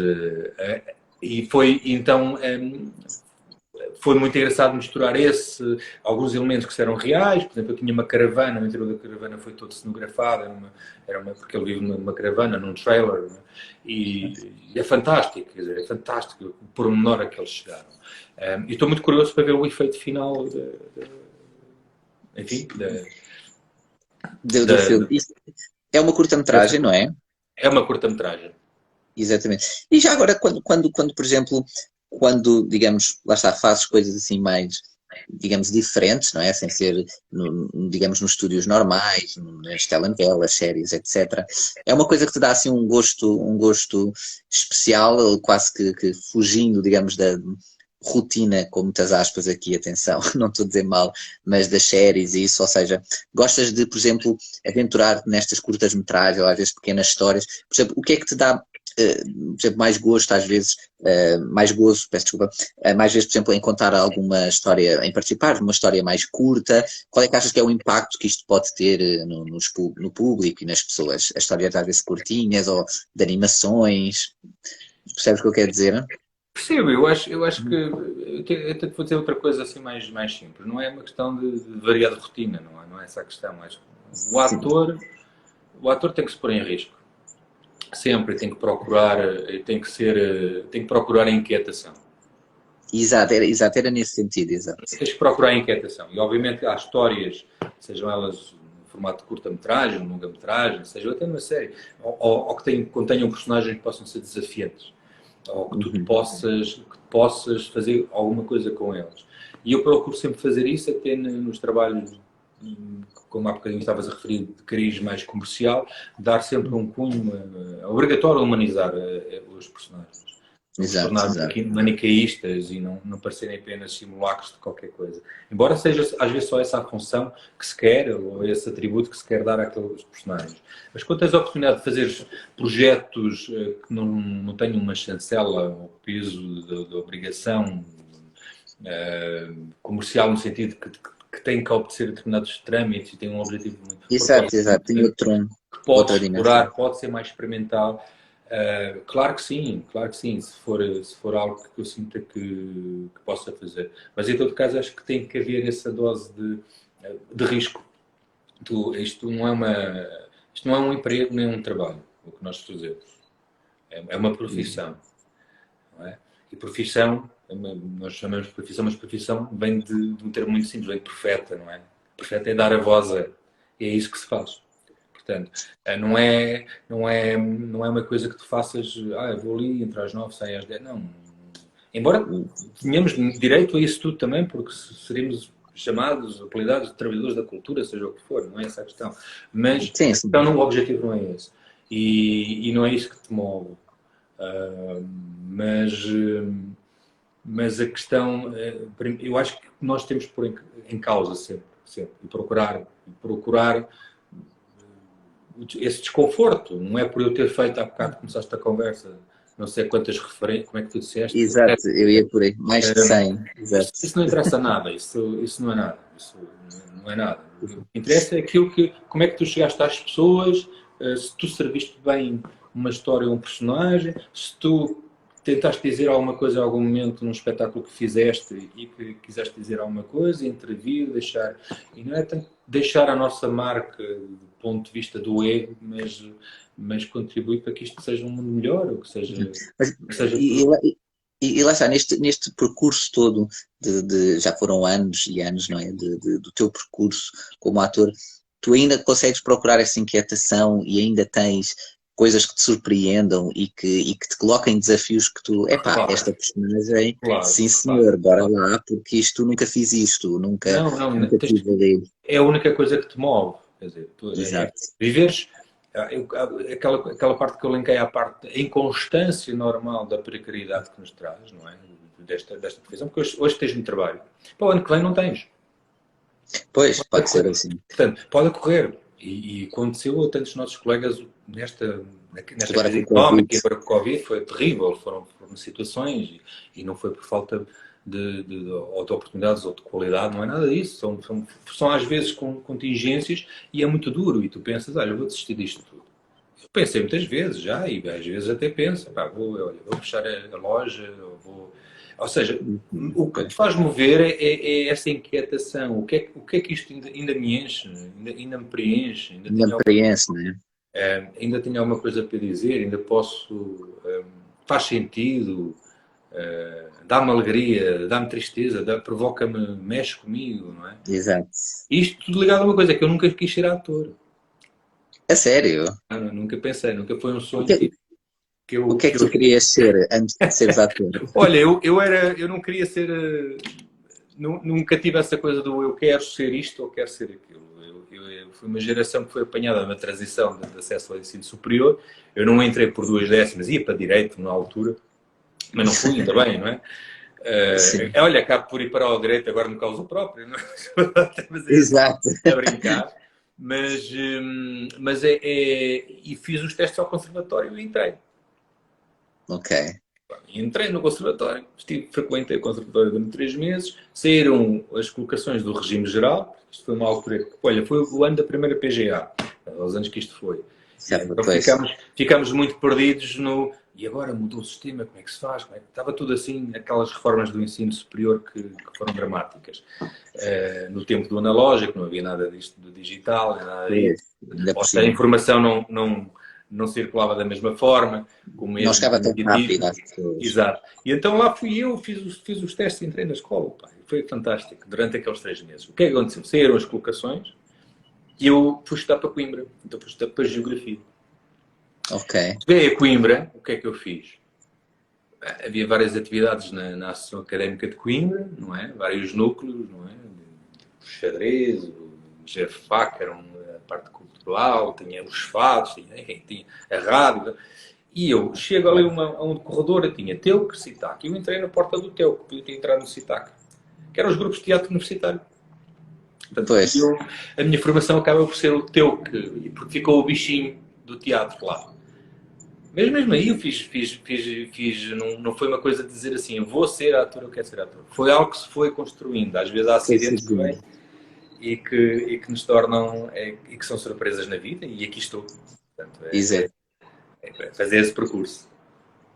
S3: e foi, então, foi muito engraçado misturar alguns elementos que eram reais. Por exemplo, eu tinha uma caravana, o interior da caravana foi todo cenografado, porque ele vive numa caravana, num trailer, não é? E é fantástico, quer dizer, é fantástico o pormenor a que eles chegaram. E estou muito curioso para ver o efeito final enfim,
S2: do filme. Isso é uma curta-metragem, não é?
S3: É uma curta-metragem.
S2: Exatamente. E já agora, quando por exemplo, digamos, lá está, fazes coisas assim mais, digamos, diferentes, não é? Sem ser, digamos, nos estúdios normais, nas telenovelas, séries, etc. É uma coisa que te dá assim um gosto especial, quase que fugindo, digamos, da rotina, com muitas aspas aqui, atenção, não estou a dizer mal, mas das séries e isso, ou seja, gostas de, por exemplo, aventurar nestas curtas-metragens ou às vezes pequenas histórias, por exemplo, o que é que te dá, por exemplo, mais gosto às vezes, mais gozo, peço desculpa, mais vezes, por exemplo, em contar alguma história, em participar numa história mais curta, qual é que achas que é o impacto que isto pode ter no público e nas pessoas? As histórias às vezes curtinhas ou de animações, percebes o que eu quero dizer?
S3: Percebo, eu acho que eu até vou dizer outra coisa assim mais simples. Não é uma questão de variar de rotina, não é essa a questão. Acho que o ator tem que se pôr em risco. Sempre tem que procurar, tem que procurar a inquietação.
S2: Exato, era nesse sentido, exato.
S3: Tens que procurar a inquietação. E obviamente há histórias, sejam elas no formato de curta-metragem, longa-metragem, seja até numa série, ou que contenham personagens que possam ser desafiantes. Ou que tu possas fazer alguma coisa com eles. E eu procuro sempre fazer isso, até nos trabalhos, como há bocadinho estavas a referir, de cariz mais comercial, dar sempre um cunho obrigatório a humanizar os personagens.
S2: Exato.
S3: Manicaístas e não parecerem apenas simulacros de qualquer coisa. Embora seja às vezes só essa a função que se quer, ou esse atributo que se quer dar àqueles personagens. Mas quando tens a oportunidade de fazer projetos que não tenham uma chancela ou peso de obrigação comercial, no sentido que têm que obedecer a determinados trâmites e têm um objetivo muito
S2: exato, tem outro.
S3: Que
S2: outra dimensão.
S3: pode ser mais experimental. Claro que sim, se for algo que eu sinta que possa fazer. Mas em todo caso acho que tem que haver essa dose de risco. Isto não é um emprego nem um trabalho, o que nós fazemos. É uma profissão. Não é? E profissão, nós chamamos de profissão, mas profissão vem de um termo muito simples, vem de profeta, não é? Profeta é dar a voz a... E é isso que se faz. Portanto, não é uma coisa que tu faças, eu vou ali, entre às 9, saio às 10, não. Embora tenhamos direito a isso tudo também, porque seríamos chamados, apelidados de trabalhadores da cultura, seja o que for, não é essa a questão. Mas então, o objetivo não é esse. E não é isso que te move. Mas a questão, eu acho que nós temos que pôr em causa sempre e procurar esse desconforto. Não é por eu ter feito, há bocado começaste a conversa, não sei quantas referências, como é que tu disseste?
S2: Exato, eu ia por aí, mais de 100. Exato.
S3: Isso não interessa nada, isso não é nada. Isso não é nada. O que interessa é aquilo como é que tu chegaste às pessoas, se tu serviste bem uma história ou um personagem, se tu tentaste dizer alguma coisa em algum momento num espetáculo que fizeste e que quiseste dizer alguma coisa, intervir, deixar... E não é tanto deixar a nossa marca do ponto de vista do ego, mas contribuir para que isto seja um mundo melhor, ou que seja...
S2: E lá está, neste percurso todo, já foram anos e anos, não é? Do teu percurso como ator, tu ainda consegues procurar essa inquietação e ainda tens coisas que te surpreendam e que te coloquem desafios que tu,
S3: Claro.
S2: esta personagem,
S3: Claro,
S2: sim senhor, bora lá, porque isto nunca fiz isto, nunca tive ali.
S3: É a única coisa que te move, quer dizer,
S2: Exato.
S3: viveres, aquela parte que eu linkei à parte, a inconstância normal da precariedade que nos traz, não é? Desta profissão, porque hoje tens muito trabalho, para o ano que vem não tens.
S2: Pois, pode ser assim.
S3: Portanto, pode ocorrer. E aconteceu a tantos nossos colegas nesta
S2: Agora
S3: crise
S2: com o Covid.
S3: económica, agora com o Covid, foi terrível. Foram situações e não foi por falta de oportunidades ou de qualidade, não é nada disso. São às vezes contingências e é muito duro. E tu pensas, olha, eu vou desistir disto tudo. Eu pensei muitas vezes já, e às vezes até penso, vou fechar a loja, ou seja, o que te faz mover é essa inquietação. O que é que isto ainda me enche, ainda me preenche? Ainda tenho alguma coisa para dizer, ainda posso... faz sentido, dá-me alegria, dá-me tristeza, provoca-me, mexe comigo, não é?
S2: Exato.
S3: Isto tudo ligado a uma coisa, que eu nunca quis ser ator.
S2: A sério?
S3: Nunca pensei, nunca foi um sonho.
S2: O que é que tu querias ser antes de seres ator?
S3: Olha, eu não queria ser... nunca tive essa coisa do eu quero ser isto ou quero ser aquilo. Eu fui uma geração que foi apanhada na transição de acesso ao ensino superior. Eu não entrei por 2 décimas, ia para direito na altura, mas não fui ainda bem, não é? Olha, acabo por ir para o direito agora no causa própria, não é?
S2: Exato.
S3: A brincar. E fiz os testes ao conservatório e entrei.
S2: Ok.
S3: Entrei no conservatório, frequentei o conservatório durante 3 meses, saíram as colocações do regime geral, isto foi uma altura que, olha, foi o ano da primeira PGA, aos anos que isto foi. Então ficámos muito perdidos e agora mudou o sistema, como é que se faz? Estava tudo assim, aquelas reformas do ensino superior que foram dramáticas. No tempo do analógico, não havia nada disto do digital, nada disso. Ou seja, a informação não circulava da mesma forma.
S2: Não chegava tão rápido às pessoas.
S3: Exato. E então lá fui eu, fiz os testes e entrei na escola. Pá. Foi fantástico, durante aqueles 3 meses. O que é que aconteceu? Saíram as colocações e eu fui estudar para Coimbra. Então fui estudar para Geografia.
S2: Ok.
S3: Cheguei a Coimbra, o que é que eu fiz? Havia várias atividades na Associação Académica de Coimbra, não é? Vários núcleos, não é? O xadrez, o GFA, que era a parte cultural, tinha os fados, tinha a rádio. E eu chego ali a um corredor, eu tinha Teuc, CITAC. Eu entrei na porta do Teuc, podia ter entrado no CITAC, que eram os grupos de teatro universitário. Portanto, a minha formação acaba por ser o Teuc, porque ficou o bichinho do teatro lá. Mas mesmo aí eu fiz não foi uma coisa de dizer assim, eu vou ser ator, eu quero ser ator. Foi algo que se foi construindo. Às vezes há acidentes que vêm e que nos tornam, e que são surpresas na vida, e aqui estou. Portanto,
S2: Exato.
S3: é fazer esse percurso.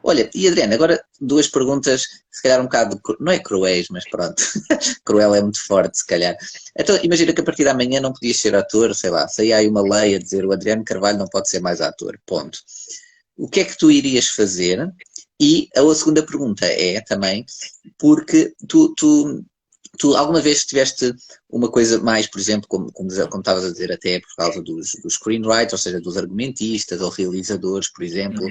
S2: Olha, e Adriano, agora duas perguntas, se calhar um bocado, não é cruéis, mas pronto, cruel é muito forte, se calhar. Então, imagina que a partir da manhã não podias ser ator, sei lá, saía aí uma lei a dizer o Adriano Carvalho não pode ser mais ator, ponto. O que é que tu irias fazer? E a segunda pergunta é também, porque tu alguma vez tiveste uma coisa mais, por exemplo, como estavas a dizer, até por causa dos screenwriters, ou seja, dos argumentistas ou realizadores, por exemplo,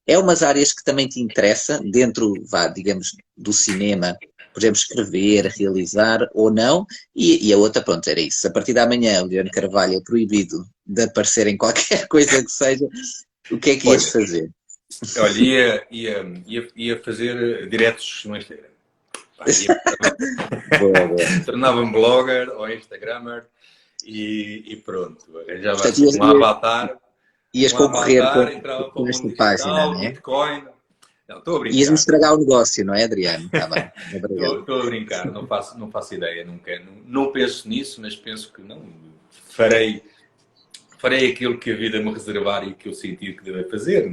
S2: é umas áreas que também te interessa dentro, vá, digamos, do cinema, por exemplo, escrever, realizar ou não, e a outra, pronto, era isso. A partir da manhã, o Leandro Carvalho é proibido de aparecer em qualquer coisa que seja, o que é que ias fazer?
S3: Olha, ia fazer diretos no Instagram. Tornava-me blogger ou Instagrammer e pronto. Arranjava
S2: Portanto,
S3: assim, um avatar.
S2: Ias
S3: Um
S2: concorrer
S3: avatar, entrava para
S2: com
S3: o mundo
S2: esta página,
S3: digital,
S2: não é?
S3: Bitcoin. Não, estou a
S2: Ias-me
S3: brincar.
S2: estragar o negócio, não é, Adriano? Está bem, obrigado.
S3: Estou a brincar, não faço ideia, não penso nisso, mas penso que não. Farei aquilo que a vida me reservar e que eu sentir que devo fazer.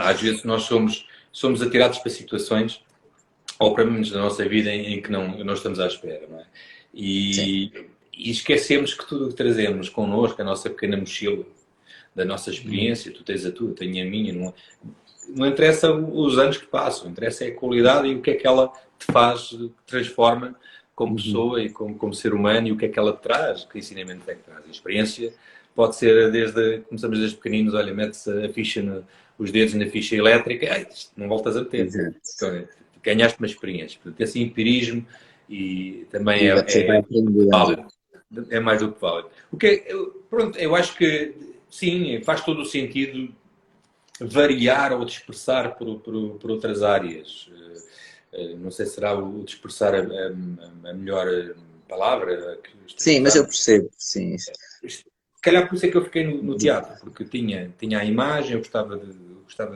S3: Às vezes nós somos atirados para situações, ou para momentos da nossa vida em que não estamos à espera, não é? E esquecemos que tudo o que trazemos connosco, a nossa pequena mochila, da nossa experiência, tu tens a tua, eu tenho a minha, não interessa os anos que passam, interessa é a qualidade e o que é que ela te faz, te transforma como pessoa e como ser humano e o que é que ela te traz, que ensinamento é que traz. A experiência pode ser começamos desde pequeninos, olha, metes a ficha, os dedos na ficha elétrica, não voltas a ter. Então, ganhaste uma experiência. Portanto, esse empirismo e também é válido. É mais do que válido. Pronto, eu acho que sim, faz todo o sentido variar ou dispersar por outras áreas. Não sei se será o dispersar a melhor palavra.
S2: Sim, mas eu percebo, sim.
S3: Se calhar por isso é que eu fiquei no teatro, porque tinha a imagem, eu gostava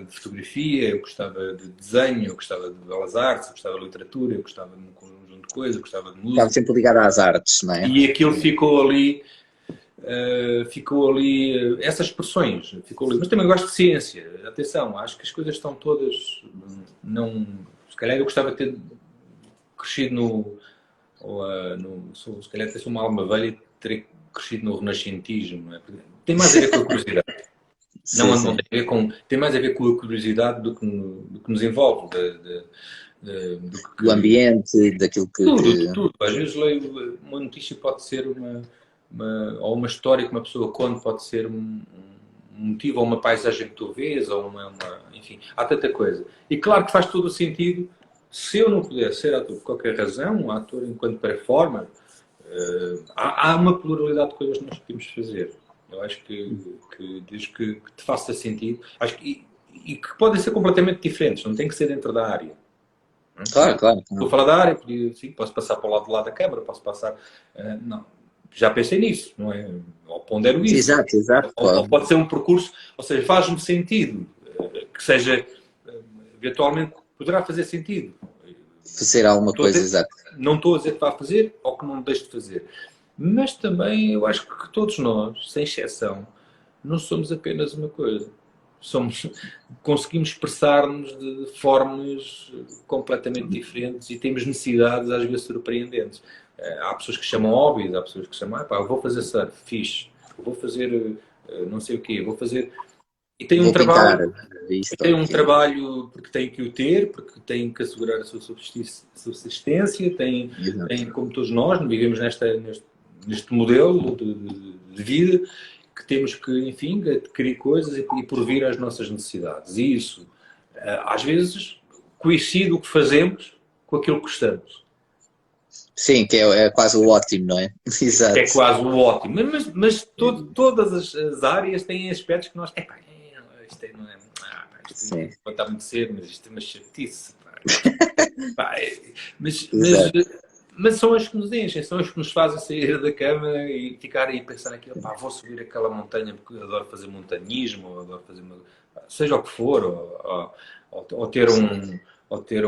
S3: de fotografia, eu gostava de desenho, eu gostava de belas artes, eu gostava de literatura, eu gostava de um conjunto de coisas, eu gostava de música.
S2: Estava sempre ligado às artes, não é?
S3: E aquilo ficou ali, essas expressões, ficou ali. Mas também gosto de ciência, atenção, acho que as coisas estão todas, se calhar eu gostava de ter crescido se calhar ter sido uma alma velha e ter crescido no renascentismo, não é? Tem mais a ver com a curiosidade. Não tem a ver tem mais a ver com a curiosidade do que nos envolve,
S2: do ambiente, daquilo que...
S3: Tudo. Às vezes leio uma notícia, pode ser ou uma história que uma pessoa conta, pode ser um motivo, ou uma paisagem que tu vês, ou enfim, há tanta coisa. E claro que faz todo o sentido, se eu não puder ser ator por qualquer razão, um ator enquanto performer, há uma pluralidade de coisas que nós podemos fazer. Eu acho que desde que te faça sentido, acho que que podem ser completamente diferentes, não tem que ser dentro da área.
S2: Claro.
S3: Estou a falar da área, sim, posso passar para o lado da câmara, posso passar... não, já pensei nisso, não é? Ou pondero isso.
S2: Exato.
S3: Ou pode ser um percurso, ou seja, faz-me sentido, que seja, eventualmente, poderá fazer sentido.
S2: Fazer alguma coisa, exato.
S3: Não estou a dizer que vá fazer ou que não deixe de fazer. Mas também eu acho que todos nós, sem exceção, não somos apenas uma coisa. Conseguimos expressar-nos de formas completamente diferentes e temos necessidades às vezes surpreendentes. Há pessoas que chamam hobbies, há pessoas que chamam, eu vou fazer surf, fixe, eu vou fazer não sei o quê, vou fazer... E tem um trabalho, porque tem que o ter, porque tem que assegurar a sua subsistência, tem como todos nós, vivemos neste modelo de vida, que temos que, enfim, adquirir coisas e provir às nossas necessidades. E isso, às vezes, coincide o que fazemos com aquilo que gostamos.
S2: Sim, que é quase o ótimo, não é? Exato.
S3: É quase o ótimo. Mas todas as áreas têm aspectos que nós... isto não é... Isto pode estar muito cedo, mas isto é uma chatice. Mas são as que nos enchem, são as que nos fazem sair da cama e ficar aí pensando aqui, vou subir aquela montanha porque eu adoro fazer montanhismo, ou adoro fazer seja o que for, ou ter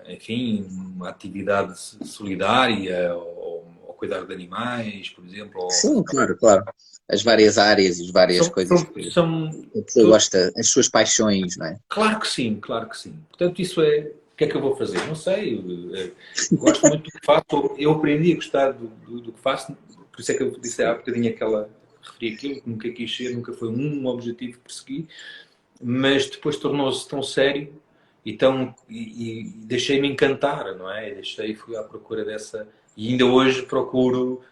S3: enfim, uma atividade solidária, ou cuidar de animais, por exemplo,
S2: Sim, claro, claro. As várias áreas, as várias
S3: são,
S2: coisas
S3: são,
S2: que
S3: são
S2: a pessoa gosta, as suas paixões, não é?
S3: claro que sim, claro que sim. Portanto, isso é. O que é que eu vou fazer? Não sei. Gosto muito do que faço. Eu aprendi a gostar do que faço. Por isso é que eu disse há bocadinho aquela. Referi aquilo que nunca quis ser, nunca foi um objetivo que persegui, mas depois tornou-se tão sério e deixei-me encantar, não é? Fui à procura dessa. E ainda hoje procuro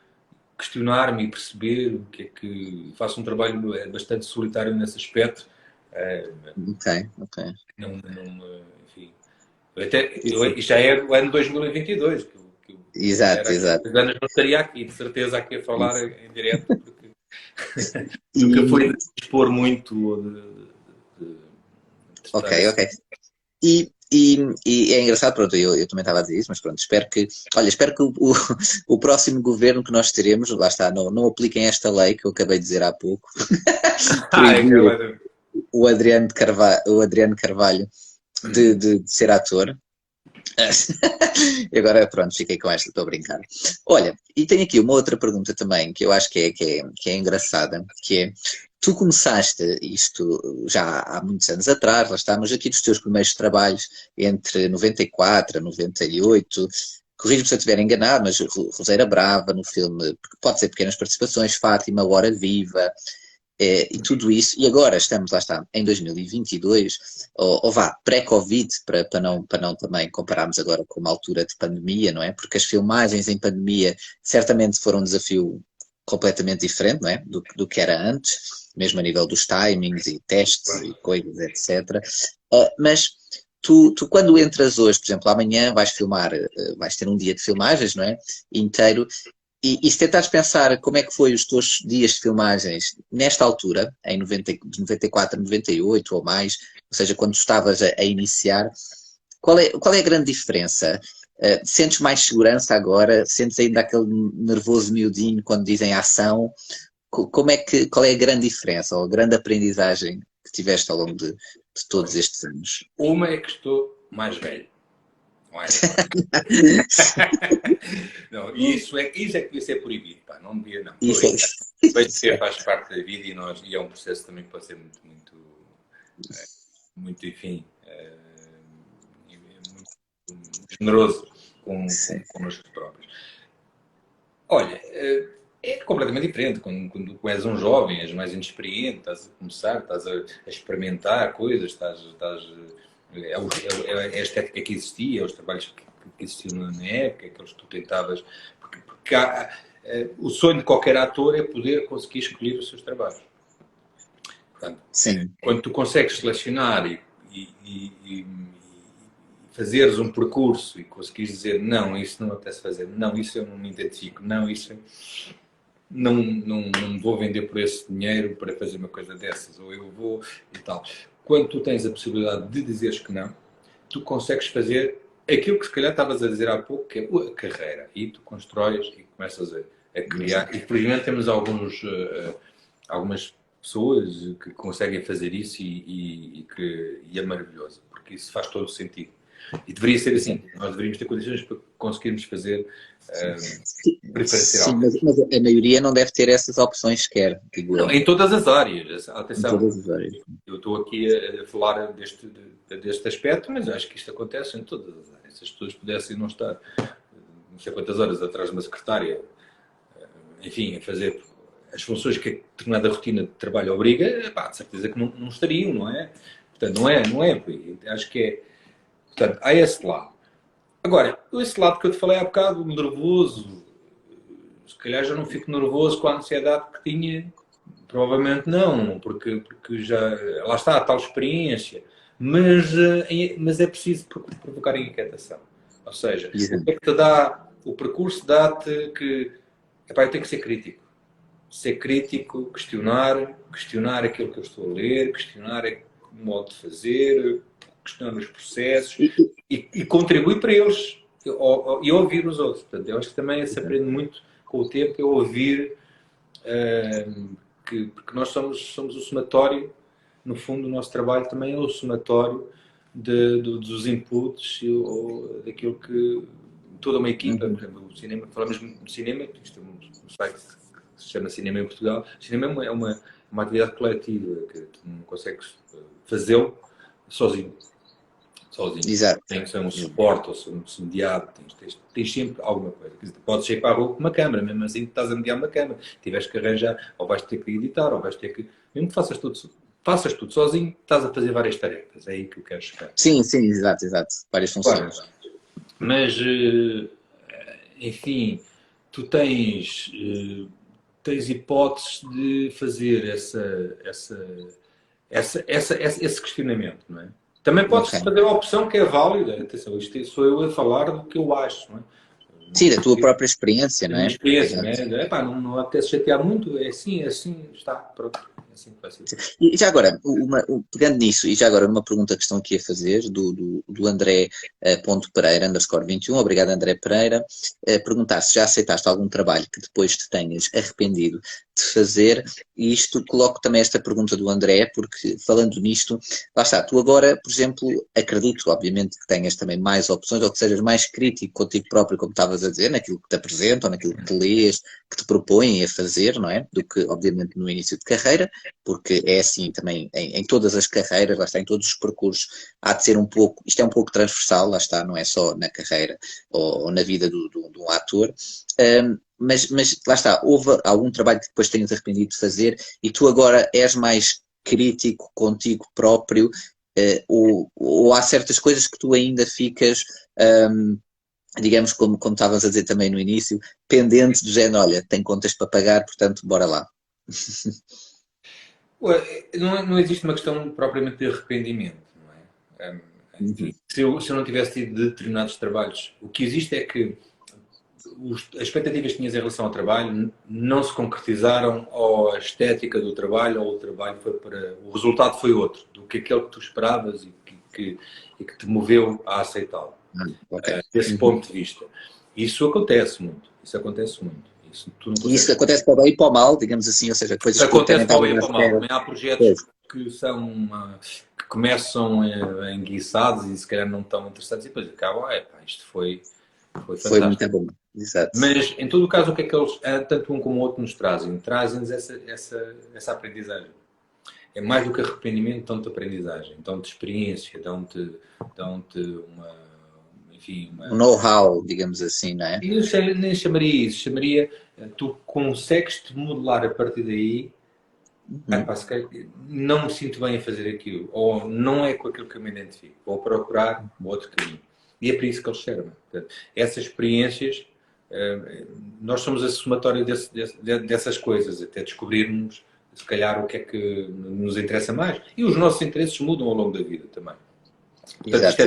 S3: questionar-me e perceber o que é que. Faço um trabalho bastante solitário nesse aspecto.
S2: Ok, ok.
S3: Enfim, isto já é o ano 2022, que eu
S2: Exato,
S3: era aqui há
S2: exato.
S3: 2 anos, não estaria aqui, de certeza, aqui a falar em direto, porque nunca
S2: E,
S3: foi de expor muito ou de
S2: ok,
S3: estar assim.
S2: ok. E é engraçado, pronto, eu também estava a dizer isso, mas pronto, espero que o próximo governo que nós teremos, lá está, não apliquem esta lei que eu acabei de dizer há pouco,
S3: Ah, é
S2: proibir
S3: aquela.
S2: O Adriano Carvalho de ser ator. E agora, pronto, fiquei com esta, estou a brincar. Olha, e tenho aqui uma outra pergunta também, que eu acho que é engraçada, que é, tu começaste isto já há muitos anos atrás, lá estamos aqui dos teus primeiros trabalhos, entre 94 a 98, corrijo-me se eu estiver enganado, mas Roseira Brava, no filme, pode ser Pequenas Participações, Fátima, Hora Viva, e tudo isso, e agora estamos, lá está, em 2022, ou vá, pré-Covid, para não também compararmos agora com uma altura de pandemia, não é? Porque as filmagens em pandemia certamente foram um desafio completamente diferente, não é? Do que era antes, mesmo a nível dos timings e testes e coisas, etc. Mas tu, quando entras hoje, por exemplo, amanhã vais filmar, vais ter um dia de filmagens, não é? Inteiro, e se tentares pensar como é que foi os teus dias de filmagens nesta altura, em 90, de 94 a 98 ou mais, ou seja, quando estavas a iniciar, qual é a grande diferença? Sentes mais segurança agora? Sentes ainda aquele nervoso miudinho quando dizem ação? Qual é a grande diferença ou a grande aprendizagem que tiveste ao longo de todos
S3: Olha,
S2: estes anos?
S3: uma é que estou mais velho. Não é? Não, isso é que devia ser proibido, pá, não devia, não.
S2: Isso é,
S3: Envelhecer faz parte da vida e é um processo também que pode ser muito, muito, muito enfim, muito generoso connosco próprios. Olha, é completamente diferente quando és um jovem, és mais inexperiente, estás a começar, estás a experimentar coisas, é a estética que existia, é os trabalhos que existiam na época, aqueles que tu tentavas. Porque o sonho de qualquer ator é poder conseguir escolher os seus trabalhos. Portanto,
S2: sim,
S3: quando tu consegues selecionar e fazeres um percurso e conseguires dizer não, isso não me apetece fazer, não, isso eu não me identifico, não, isso não vou vender por esse dinheiro para fazer uma coisa dessas, ou eu vou e tal. Quando tu tens a possibilidade de dizeres que não, tu consegues fazer aquilo que se calhar estavas a dizer há pouco, que é a carreira. E tu constróis e começas a criar. E felizmente temos algumas pessoas que conseguem fazer isso e é maravilhoso, porque isso faz todo o sentido. E deveria ser assim. Nós deveríamos ter condições para conseguirmos fazer
S2: sim,
S3: preferencial.
S2: mas a maioria não deve ter essas opções sequer, digo
S3: Não,
S2: eu,
S3: em todas as áreas.
S2: em
S3: Atenção,
S2: todas as áreas.
S3: eu estou aqui a falar deste aspecto, mas acho que isto acontece em todas as áreas. Se as pessoas pudessem não estar não sei quantas horas atrás de uma secretária, enfim, a fazer as funções que a determinada rotina de trabalho obriga, pá, de certeza que não estariam, não é? Portanto, não é por aí. Acho que é. Portanto, há esse lado. Agora, esse lado que eu te falei há bocado, nervoso, se calhar já não fico nervoso com a ansiedade que tinha. Provavelmente não, porque já lá está a tal experiência. Mas é preciso provocar a inquietação. Ou seja, o que é
S2: Exato.
S3: que te dá? O percurso dá-te que epá, eu tenho que ser crítico. Ser crítico, questionar aquilo que eu estou a ler, questionar o modo de fazer, questionar os processos
S2: E,
S3: e contribuir para eles e ouvir os outros. Portanto, eu acho que também se aprende muito com o tempo, é ouvir, porque nós somos o somatório, no fundo, o nosso trabalho também é o somatório dos inputs ou daquilo que toda uma equipa,
S2: Uhum.
S3: por exemplo, o cinema, falamos de cinema, isto é um site que se chama Cinema em Portugal. O cinema é uma atividade coletiva, que tu não consegues fazê-lo sozinho.
S2: Exato.
S3: Tem que ser um suporte ou ser um mediado, tens sempre alguma coisa. Podes ir para a rua com uma câmara, mesmo assim estás a mediar uma câmara. Tiveste que arranjar, ou vais ter que editar, ou vais ter que. Mesmo que faças tudo sozinho, estás a fazer várias tarefas. É aí que eu quero chegar.
S2: Sim, exato. Várias
S3: Claro,
S2: funções.
S3: mas, enfim, tu tens hipóteses de fazer esse questionamento, não é? Também podes
S2: Ok.
S3: fazer a opção que é válida. Atenção, isto sou eu a falar do que eu acho, não é?
S2: Sim, da tua própria experiência,
S3: Da
S2: não
S3: minha
S2: é?
S3: experiência, não
S2: Exato.
S3: é? Epá, não apetece chatear muito, é assim, está, pronto. É assim que vai ser.
S2: E já agora, pegando nisso, e já agora uma pergunta que estão aqui a fazer, do André Ponto Pereira, underscore 21, obrigado André Pereira, perguntar se já aceitaste algum trabalho que depois te tenhas arrependido de fazer, e isto coloco também esta pergunta do André, porque falando nisto, lá está, tu agora, por exemplo, acredito, obviamente, que tenhas também mais opções, ou que sejas mais crítico contigo próprio, como estavas a dizer, naquilo que te apresentam, naquilo que te lês, que te propõem a fazer, não é? Do que, obviamente, no início de carreira, porque é assim também em todas as carreiras, lá está, em todos os percursos, há de ser um pouco, isto é um pouco transversal, lá está, não é só na carreira ou na vida de um ator, mas lá está, houve algum trabalho que depois tenhas arrependido de fazer e tu agora és mais crítico contigo próprio, ou há certas coisas que tu ainda ficas, digamos, como estavas a dizer também no início, pendente do género, olha, tem contas para pagar, portanto, bora lá.
S3: Ué, não existe uma questão propriamente de arrependimento, não é? Enfim,
S2: Uhum.
S3: se eu não tivesse tido determinados trabalhos, o que existe é que as expectativas que tinhas em relação ao trabalho não se concretizaram, ou a estética do trabalho, ou o trabalho foi para. O resultado foi outro do que aquele que tu esperavas e que te moveu a aceitá-lo.
S2: Ok.
S3: Desse
S2: Uhum.
S3: ponto de vista. Isso acontece muito. Isso acontece muito. Isso tu não
S2: E isso
S3: consegues.
S2: acontece para o bem e para o mal, digamos assim, ou seja, coisas que tu também
S3: Acontece para o
S2: estavas
S3: bem e
S2: à
S3: para o mal.
S2: espera.
S3: Também há projetos
S2: Pois,
S3: que são que começam enguiçados e se calhar não tão interessantes e depois acabam, pá, isto foi
S2: foi muito
S3: fantástico.
S2: bom. Exato.
S3: Mas, em todo o caso, o que é que eles, tanto um como o outro, nos trazem? Trazem-nos essa aprendizagem. É mais do que arrependimento, dão-te aprendizagem, dão-te experiência, dão-te enfim,
S2: O know-how, digamos assim, não é?
S3: eu nem chamaria isso, chamaria, tu consegues-te modelar a partir daí.
S2: Uhum.
S3: Pá, se calhar não me sinto bem a fazer aquilo, ou não é com aquilo que eu me identifico, vou procurar outro caminho. E é para isso que eles servem. Portanto, essas experiências, nós somos a somatória dessas coisas, até descobrirmos, se calhar, o que é que nos interessa mais. E os nossos interesses mudam ao longo da vida também. Portanto, isto
S2: Exato, exato.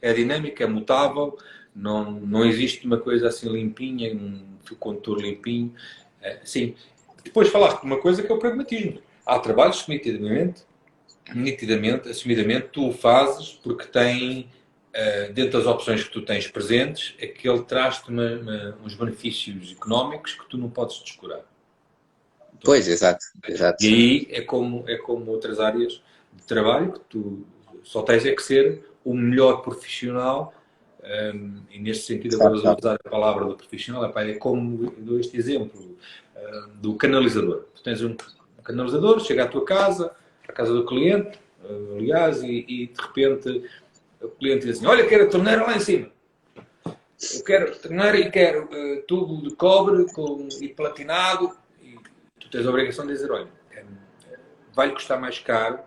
S3: é dinâmico, é mutável, não existe uma coisa assim limpinha, um contorno limpinho. Sim. Depois falaste de uma coisa que é o pragmatismo. Há trabalhos que nitidamente, assumidamente, tu o fazes porque tem, dentro das opções que tu tens presentes, aquele traz-te uns benefícios económicos que tu não podes descurar.
S2: Pois, exato, exato.
S3: E aí é como outras áreas de trabalho que tu só tens é que ser o melhor profissional, e neste sentido agora
S2: Claro,
S3: vou
S2: claro.
S3: usar a palavra do profissional, é como dou este exemplo do canalizador. Tu tens um canalizador, chega à tua casa, à casa do cliente, aliás, e de repente o cliente diz assim, olha, quero a torneira lá em cima. Eu quero torneira e quero tubo de cobre e platinado. E tu tens a obrigação de dizer, olha, vai-lhe custar mais caro,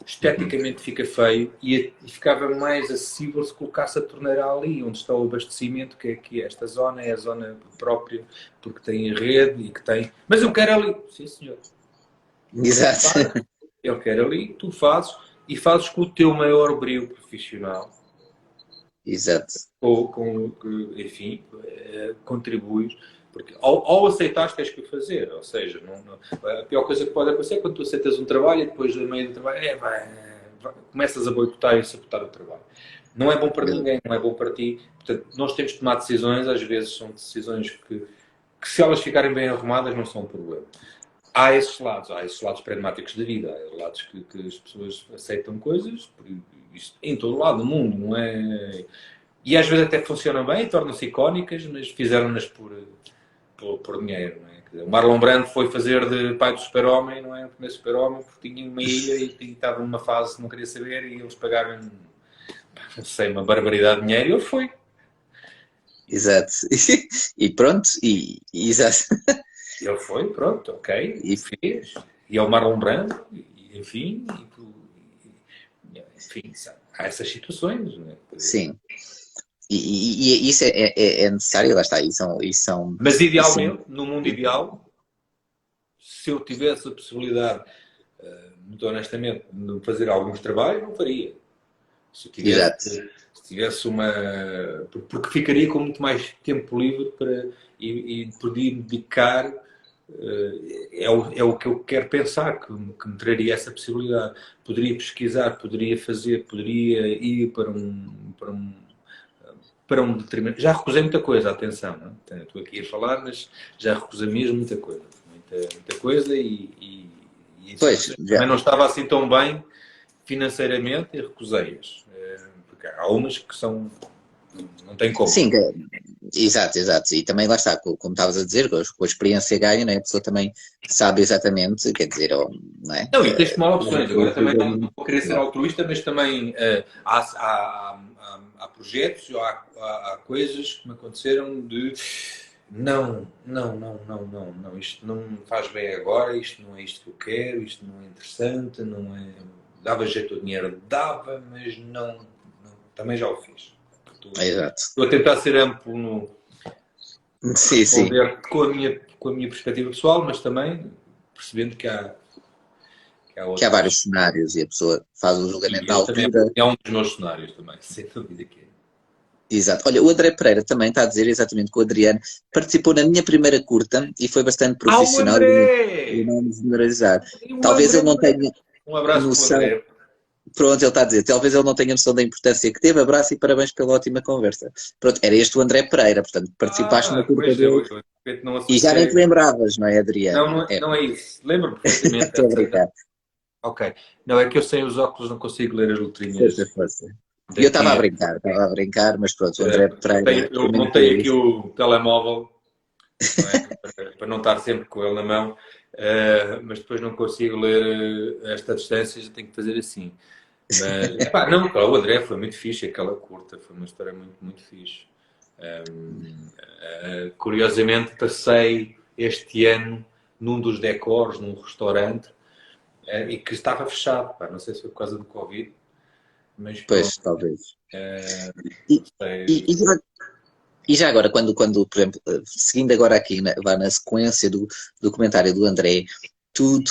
S2: Uhum.
S3: esteticamente fica feio e ficava mais acessível se colocasse a torneira ali, onde está o abastecimento, que é aqui esta zona, é a zona própria, porque tem a rede e que tem. Mas eu quero ali. Sim, senhor.
S2: Exato.
S3: Eu quero ali, tu fazes e fazes com o teu maior brilho profissional.
S2: Exato.
S3: Enfim, contribuis, porque ao aceitar tens que o fazer, ou seja, a pior coisa que pode acontecer é quando tu aceitas um trabalho e depois no meio do trabalho começas a boicotar e sabotar o trabalho. Não é bom para ninguém, não é bom para ti. Portanto, nós temos de tomar decisões, às vezes são decisões que se elas ficarem bem arrumadas não são um problema. Há esses lados pragmáticos da vida, há lados que as pessoas aceitam coisas, isto, em todo lado do mundo, não é? E às vezes até funcionam bem, tornam-se icónicas, mas fizeram-nas por dinheiro, não é? Quer dizer, o Marlon Brando foi fazer de pai do Super-Homem, não é? O primeiro Super-Homem, porque tinha uma ilha e estava numa fase que não queria saber e eles pagaram, não sei, uma barbaridade de dinheiro e ele foi.
S2: Exato. E pronto, exato.
S3: Ele foi, pronto, ok,
S2: E,
S3: fez. E é o Marlon Brando, enfim, enfim, há essas situações, não é?
S2: sim. E isso é necessário, lá está. E são,
S3: Mas
S2: e são,
S3: idealmente, no mundo ideal, se eu tivesse a possibilidade, muito honestamente, de fazer alguns trabalhos, não faria. Se eu
S2: exato.
S3: tivesse uma. Porque ficaria com muito mais tempo livre e podia me dedicar. É o que eu quero pensar, que me traria essa possibilidade. Poderia pesquisar, poderia fazer, poderia ir para um determinado. Já recusei muita coisa, atenção, não é? Estou aqui a falar, mas já recusei mesmo muita coisa. Muita coisa
S2: Pois, já.
S3: também não estava assim tão bem financeiramente e recusei-as. Porque há umas que são. Não tem como.
S2: Sim, exato, exato. E também lá está, como estavas a dizer, com a experiência ganha, né, a pessoa também sabe exatamente, quer dizer, não é?
S3: Não, e tens de tomar opções. Agora também não vou querer ser altruísta, mas também há projetos, há coisas que me aconteceram de não, isto não me faz bem agora, isto não é isto que eu quero, isto não é interessante, não é. Dava jeito ao dinheiro, dava, mas não também já o fiz.
S2: Exato.
S3: Estou a tentar ser amplo no
S2: Sim, sim.
S3: responder com a minha perspectiva pessoal, mas também percebendo que há
S2: Que há
S3: outras.
S2: vários cenários e a pessoa faz o julgamento
S3: E
S2: na
S3: esse também
S2: altura.
S3: é um dos meus cenários também, sem dúvida que é.
S2: Exato. Olha, o André Pereira também está a dizer exatamente que o Adriano participou na minha primeira curta e foi bastante
S3: Ah, o
S2: profissional e
S3: André!
S2: não desmoralizar.
S3: E o
S2: Talvez ele não
S3: André!
S2: tenha
S3: Um abraço para o
S2: noção.
S3: André.
S2: Pronto, ele está a dizer, talvez ele não tenha noção da importância que teve. Abraço e parabéns pela ótima conversa. Pronto, era este o André Pereira, portanto, participaste na curta
S3: Pois eu
S2: dele
S3: não
S2: e já nem te
S3: associei.
S2: lembravas, não é, Adriano? É,
S3: Não é isso. Lembro perfeitamente
S2: estou a
S3: dessa.
S2: brincar.
S3: Ok. Não, é que eu sem os óculos não consigo ler as
S2: Força,
S3: letrinhas
S2: força. E eu
S3: daqui.
S2: estava a brincar, mas pronto, o André Pereira
S3: Eu
S2: comentou
S3: montei aqui
S2: isso.
S3: o telemóvel, não é? Para não estar sempre com ele na mão, mas depois não consigo ler a esta distância, já tenho que fazer assim. Mas, epá, não, pá, o André foi muito fixe, aquela curta, foi uma história muito, muito fixe. Curiosamente, passei este ano num dos decors, num restaurante, e que estava fechado, pá, não sei se foi por causa do Covid, mas pronto,
S2: Pois, talvez.
S3: não
S2: E,
S3: sei.
S2: e, e já, e já agora, por exemplo, seguindo agora aqui vá na sequência do comentário do André, tu,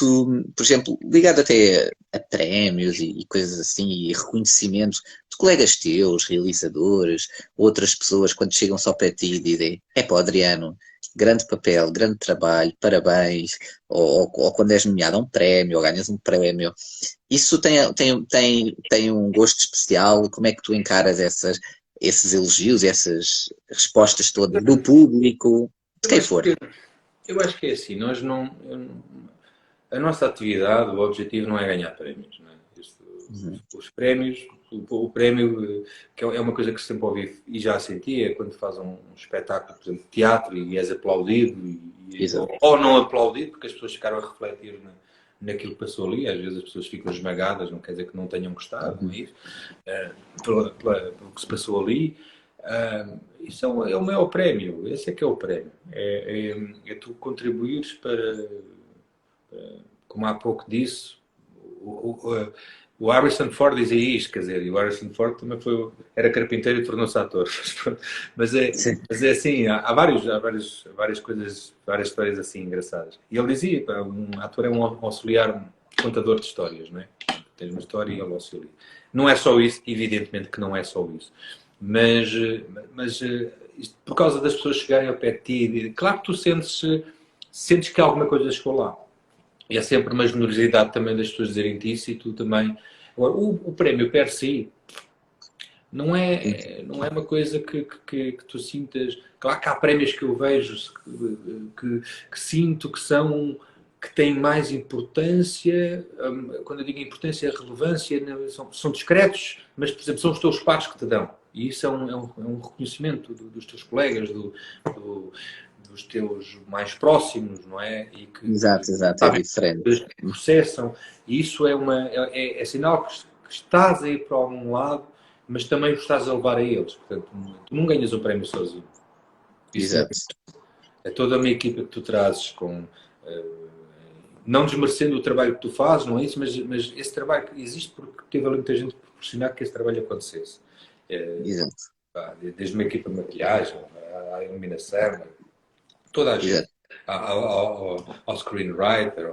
S2: por exemplo, ligado até a prémios e coisas assim, e reconhecimentos de colegas teus, realizadores, outras pessoas, quando chegam só para ti e dizem, pá, Adriano, grande papel, grande trabalho, parabéns, ou quando és nomeado a um prémio, ou ganhas um prémio, isso tem um gosto especial? Como é que tu encaras esses elogios, essas respostas todas do público, de
S3: Eu
S2: quem
S3: acho
S2: for?
S3: que, eu acho que é assim, nós não, a nossa atividade, o objetivo não é ganhar prémios, não é?
S2: Uhum.
S3: Os prémios, o prémio, que é uma coisa que sempre ouvi e já senti, é quando faz um espetáculo, por exemplo, de teatro e és aplaudido,
S2: Exato.
S3: ou não aplaudido, porque as pessoas ficaram a refletir naquilo que passou ali, às vezes as pessoas ficam esmagadas, não quer dizer que não tenham gostado, não é isso? Pelo que se passou ali. Isso é o maior prémio, esse é que é o prémio. É tu contribuires como há pouco disse, o Harrison Ford dizia isto, quer dizer, e o Harrison Ford também era carpinteiro e tornou-se ator.
S2: Sim.
S3: Mas é assim, há várias coisas, várias histórias assim engraçadas. E ele dizia, pá, um ator é um auxiliar, um contador de histórias, não é? Tens uma história e ele auxilia. Não é só isso, evidentemente que não é só isso. Mas isto, por causa das pessoas chegarem ao pé de ti, claro que tu sentes que alguma coisa chegou lá. E é sempre uma generosidade também das pessoas dizerem isso e tu também. Agora, o prémio per si não é uma coisa que tu sintas. Claro que há prémios que eu vejo que sinto que têm mais importância. Quando eu digo importância, relevância, são discretos, mas, por exemplo, são os teus pares que te dão. E isso é um reconhecimento dos teus colegas, dos teus mais próximos, não é? E que
S2: Exato, exato, é diferente.
S3: processam. E isso é sinal que estás a ir para algum lado, mas também os estás a levar a eles. Portanto, tu não ganhas o prémio sozinho. Isso
S2: Exato.
S3: é toda uma equipa que tu trazes com... não desmerecendo o trabalho que tu fazes, não é isso, mas esse trabalho que existe porque teve ali muita gente a proporcionar que esse trabalho acontecesse.
S2: Exato.
S3: Desde uma equipa de maquilhagem, à iluminação, toda a gente,
S2: Exato.
S3: ao screenwriter,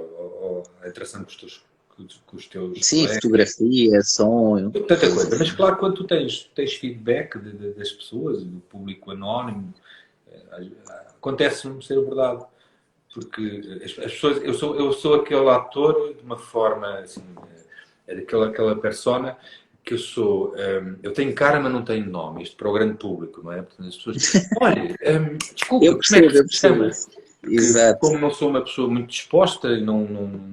S3: à interação com os teus
S2: Sim,
S3: colegas,
S2: fotografia, som,
S3: tanta coisa. Mas claro, quando tu tens feedback das pessoas, do público anónimo, acontece-me ser verdade. Porque as pessoas, eu sou aquele ator de uma forma assim, aquela persona que eu sou, eu tenho cara, mas não tenho nome, isto para o grande público, não é? Portanto, as pessoas dizem, olha, desculpa,
S2: eu
S3: como é que
S2: percebo,
S3: se chama?
S2: Exato.
S3: Como não sou uma pessoa muito disposta,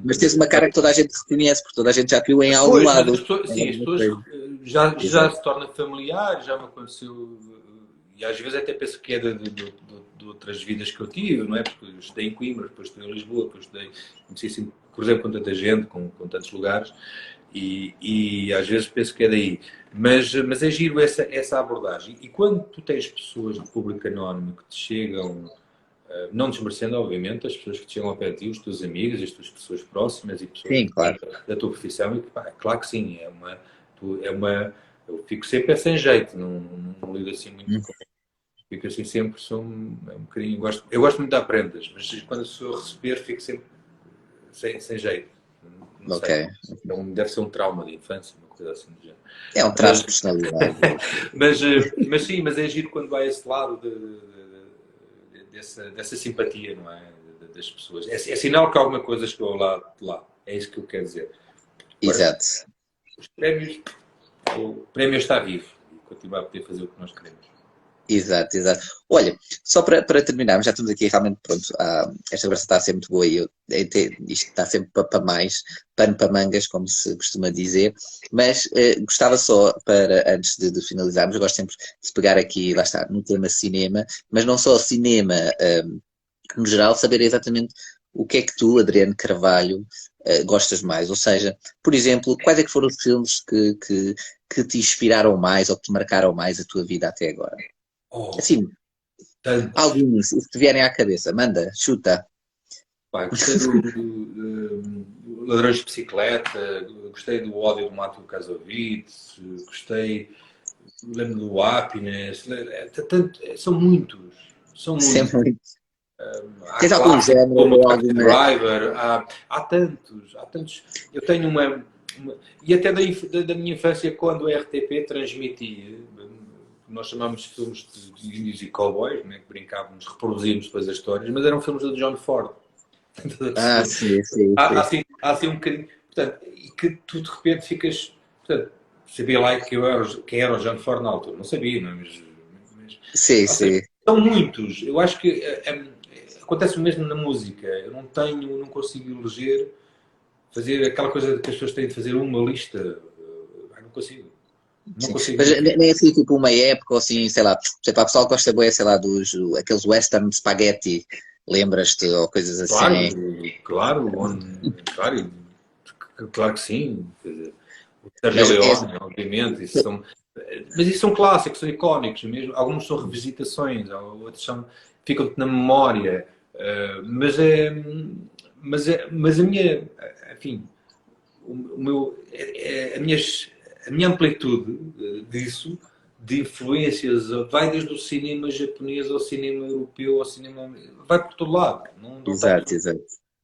S2: Mas tens uma cara que toda a gente reconhece, porque toda a gente já viu em algum
S3: pois, mas
S2: lado.
S3: as pessoas, sim, as pessoas já se torna familiar, já me aconteceu, e às vezes até penso que é de outras vidas que eu tive, não é? Porque eu estudei em Coimbra, depois estudei em Lisboa, depois estudei, não sei assim, cruzei com tanta gente, com tantos lugares, e às vezes penso que é daí. Mas é giro essa abordagem. E quando tu tens pessoas do público anónimo que te chegam, não desmerecendo, obviamente, as pessoas que te chegam ao pé de ti, os teus amigos, as tuas pessoas próximas e pessoas
S2: Sim, claro.
S3: da tua profissão, e pá, claro que sim, eu fico sempre sem jeito, não lido assim muito com. Fico assim sempre, é um bocadinho, eu gosto muito de dar prendas, mas quando a pessoa receber, fico sempre sem jeito. Não sei.
S2: Ok.
S3: Então, deve ser um trauma de infância, uma coisa assim do género.
S2: É um traço de personalidade.
S3: Mas sim, mas é giro quando vai a esse lado dessa simpatia, não é? Das pessoas. É sinal que alguma coisa chegou lá. É isso que eu quero dizer. Agora,
S2: Exato.
S3: os prémios, o prémio está vivo e continua a poder fazer o que nós queremos.
S2: Exato, exato. Olha, só para terminarmos, já estamos aqui realmente pronto. Esta conversa está a ser muito boa e isto está sempre para mais, pano para mangas, como se costuma dizer. Mas gostava só para, antes de finalizarmos, eu gosto sempre de pegar aqui, lá está, no tema cinema, mas não só cinema, no geral, saber exatamente o que é que tu, Adriano Carvalho, gostas mais. Ou seja, por exemplo, quais é que foram os filmes que te inspiraram mais ou que te marcaram mais a tua vida até agora? Assim, alguns, os que te vierem à cabeça. Manda, chuta.
S3: Pá, gostei do Ladrões de Bicicleta, gostei do Ódio do Mátio Casovitz, lembro do Happiness, são muitos. São muitos.
S2: Sempre muito.
S3: Há
S2: Tens algum
S3: clássicos
S2: género
S3: como
S2: ou
S3: Taxi
S2: alguma...
S3: Driver, há tantos. Eu tenho e até da minha infância, quando a RTP transmitia, nós chamávamos filmes de índios e cowboys, né, que brincávamos, reproduzíamos depois as histórias, mas eram filmes de John Ford.
S2: sim.
S3: Há assim um bocadinho. Portanto, e que tu de repente ficas. Portanto, sabia lá quem era o John Ford na altura. Não sabia, não é?
S2: Sim.
S3: São muitos. Eu acho que acontece o mesmo na música. Eu não consigo eleger, fazer aquela coisa que as pessoas têm de fazer uma lista. Não consigo. Não consigo.
S2: Mas nem assim, tipo, uma época ou assim, sei lá, a pessoa gosta bem, sei lá, aqueles western spaghetti, lembras-te, ou coisas assim.
S3: Claro que sim. Quer dizer, o Sérgio Leone, obviamente, mas isso são clássicos, são icónicos mesmo. Alguns são revisitações, outros ficam-te na memória. Mas a minha, enfim, a minha amplitude disso, de influências, vai desde o cinema japonês ao cinema europeu, ao cinema... Vai por todo lado.
S2: Exato.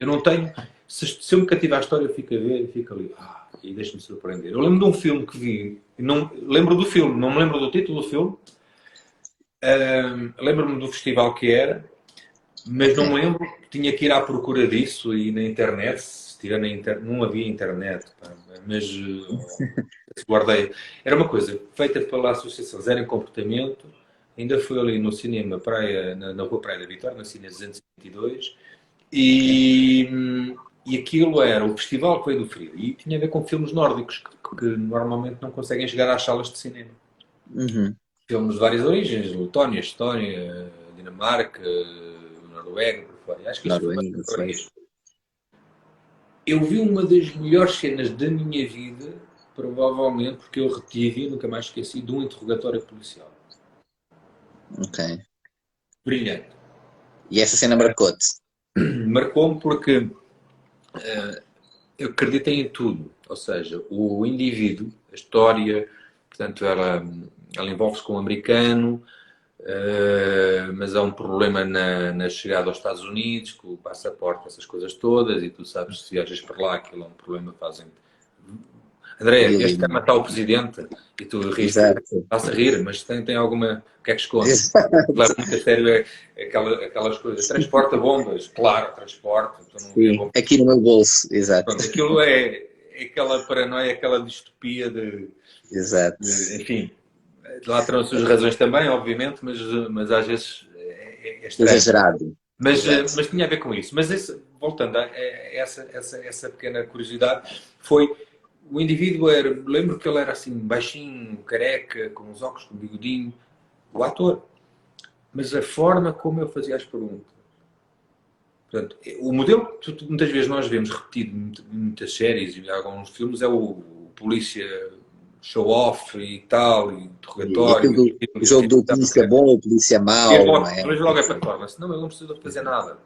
S3: Eu não tenho... Se eu me cativar a história, eu fico a ver e fico ali. E deixa-me surpreender. Eu lembro de um filme que vi, lembro do filme, não me lembro do título do filme, lembro-me do festival que era, mas não me lembro, tinha que ir à procura disso e na internet, não havia internet, mas guardei. Era uma coisa feita pela Associação Zero em Comportamento, ainda fui ali no cinema Praia, na Rua Praia da Vitória, na Cine 222, e aquilo era o festival que veio do frio e tinha a ver com filmes nórdicos que normalmente não conseguem chegar às salas de cinema.
S2: Uhum.
S3: filmes de várias origens, Letónia, Estónia, Dinamarca, Noruega, por fora. Acho que isto foi
S2: Noruega,
S3: para
S2: foi.
S3: isto. Eu vi uma das melhores cenas da minha vida, provavelmente porque eu retive e nunca mais esqueci, de um interrogatório policial.
S2: Ok.
S3: Brilhante.
S2: E essa cena marcou-te?
S3: Marcou-me porque eu acreditei em tudo. Ou seja, o indivíduo, a história, portanto, ela envolve-se com um americano, mas há um problema na chegada aos Estados Unidos, com o passaporte, essas coisas todas, e tu sabes, se viajas para lá, aquilo é um problema, fazem. André, este quer
S2: Violino.
S3: matar o presidente, e tu riste,
S2: Exato.
S3: estás a rir, mas tem alguma. O que é que esconde? Leva
S2: Exato.
S3: muito a sério aquelas coisas. Transporta bombas, claro, transporta, tu não vê
S2: Sim,
S3: bombas.
S2: aqui no meu bolso. Exato.
S3: Pronto, aquilo é aquela paranoia, aquela distopia
S2: Exato.
S3: enfim, lá terão as suas razões também, obviamente, mas às vezes é estranho.
S2: Exagerado.
S3: Mas,
S2: Exato.
S3: mas tinha a ver com isso. Mas voltando a essa pequena curiosidade, foi o indivíduo era, lembro que ele era assim, baixinho, careca, com os óculos, com o bigodinho, o ator. Mas a forma como eu fazia as perguntas. Portanto, o modelo que muitas vezes nós vemos repetido em muitas séries e em alguns filmes é o polícia show-off e tal, e
S2: E aquilo
S3: interrogatório,
S2: o jogo do polícia bom ou polícia mau, não é?
S3: vejo logo a performance. Não, ele não precisa de fazer nada.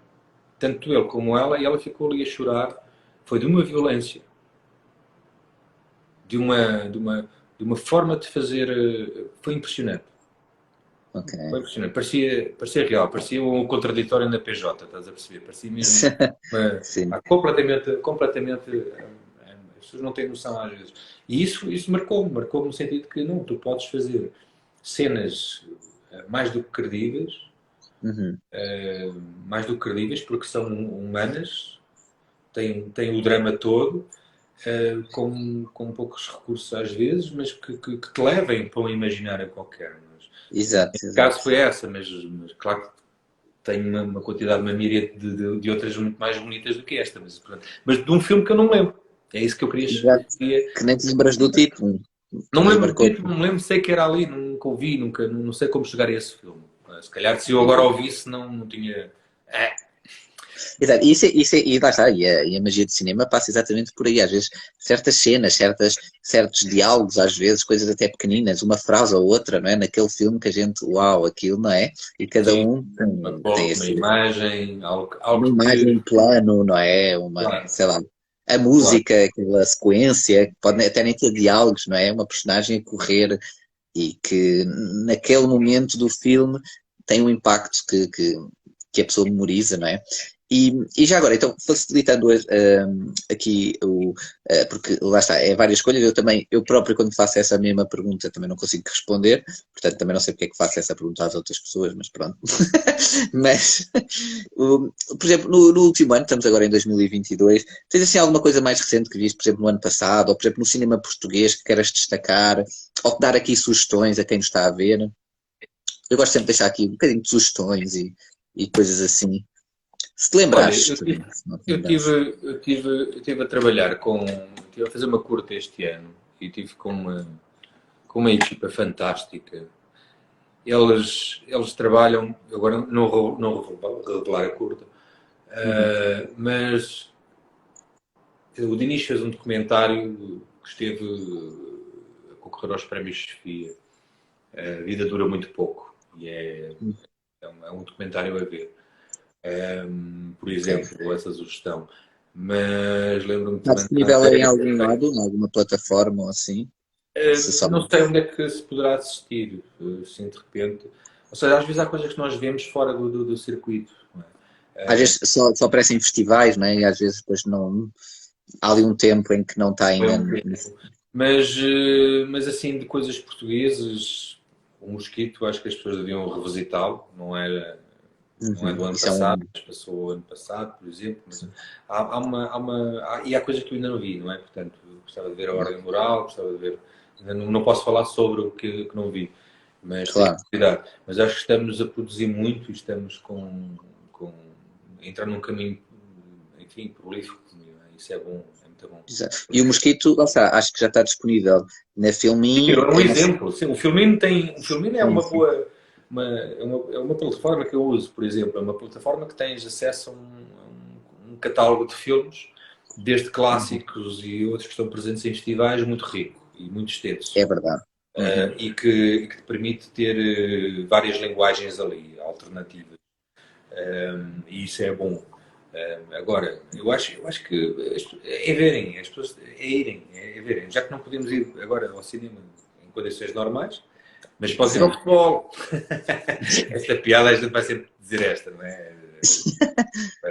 S3: Tanto ele como ela, e ela ficou ali a chorar. Foi de uma violência, de uma forma de fazer. Foi impressionante.
S2: Ok.
S3: Foi impressionante. Parecia real, parecia um contraditório na PJ, estás a perceber? Parecia mesmo
S2: Sim.
S3: completamente. As pessoas não têm noção às vezes. E isso marcou-me no sentido que não, tu podes fazer cenas mais do que credíveis,
S2: Uhum.
S3: porque são humanas, têm o drama todo, com poucos recursos às vezes, mas que te levem para um imaginário qualquer.
S2: Exato,
S3: Neste
S2: exato.
S3: caso foi essa, mas claro que tenho uma quantidade, uma miríade de outras muito mais bonitas do que esta, mas de um filme que eu não me lembro. É isso que eu queria.
S2: Exato. Que nem te lembras do título.
S3: Não me
S2: Mas
S3: lembro do
S2: marcou-te.
S3: título, não me lembro, sei que era ali, nunca ouvi, nunca, não sei como chegar a esse filme. Se calhar se eu agora ouvisse, não tinha.
S2: Exato. E lá está, e a magia de cinema passa exatamente por aí. Às vezes, certas cenas, certos diálogos, às vezes, coisas até pequeninas, uma frase ou outra, não é? Naquele filme que a gente, uau, aquilo, não é? E cada
S3: Sim,
S2: um tem
S3: uma
S2: esse,
S3: imagem,
S2: uma
S3: algo
S2: imagem,
S3: que.
S2: um plano, não é?
S3: Claro,
S2: Sei lá, a
S3: claro.
S2: música, aquela sequência, que pode até nem ter diálogos, não é? Uma personagem a correr e que naquele momento do filme tem um impacto que a pessoa memoriza, não é? E já agora, então, facilitando aqui porque lá está, é várias escolhas, eu próprio quando faço essa mesma pergunta também não consigo responder, portanto também não sei porque é que faço essa pergunta às outras pessoas, mas pronto. Mas, por exemplo, no último ano, estamos agora em 2022, tens assim alguma coisa mais recente que viste, por exemplo, no ano passado, ou por exemplo no cinema português que queiras destacar, ou dar aqui sugestões a quem nos está a ver? Eu gosto sempre de deixar aqui um bocadinho de sugestões e coisas assim. Se te
S3: Olha,
S2: lembrares, se não te lembrares.
S3: eu tive a trabalhar tive a fazer uma curta este ano e tive com uma equipa fantástica. Eles trabalham, agora não vou revelar a curta,
S2: Uhum.
S3: mas o Dinis fez um documentário que esteve a concorrer aos prémios Sofia. A vida dura muito pouco e é um documentário a ver. Por
S2: Ok.
S3: exemplo, essa sugestão. Mas lembro-me
S2: Está
S3: também da
S2: disponível em
S3: Andréia.
S2: algum lado, em alguma plataforma ou assim? Se só...
S3: Não sei onde é que se poderá assistir, assim de repente. Ou seja, às vezes há coisas que nós vemos fora do circuito. Não é?
S2: Às vezes só aparecem em festivais, não é? E às vezes depois não. Há ali um tempo em que não está
S3: Foi
S2: ainda.
S3: um tempo. Mas assim, de coisas portuguesas, o Mosquito, acho que as pessoas deviam revisitá-lo. Não é
S2: Uhum.
S3: do ano
S2: Isso é
S3: passado,
S2: um.
S3: mas passou o ano passado, por exemplo. Mas e há coisas que eu ainda não vi, não é? Portanto, gostava de ver a Ordem Moral, gostava de ver. Ainda não posso falar sobre o que não vi, mas tenho
S2: Claro.
S3: curiosidade. Mas acho que estamos a produzir muito e estamos a entrar num caminho, enfim, prolífico. Não é? Isso é bom, muito bom.
S2: Exato. E o Mosquito, lá está, acho que já está disponível na Filmin.
S3: É um exemplo. Sim, o Filmin é uma
S2: Sim.
S3: boa... é uma plataforma que eu uso, por exemplo. É uma plataforma que tens acesso a um catálogo de filmes, desde clássicos e outros que estão presentes em festivais, muito rico e muito extenso.
S2: É verdade.
S3: E que te permite ter várias linguagens ali, alternativas. E isso é bom. Agora, eu acho que é verem, as pessoas é verem. Já que não podemos ir agora ao cinema em condições normais, mas pode ir ao futebol. Esta piada a gente vai sempre dizer esta, não é?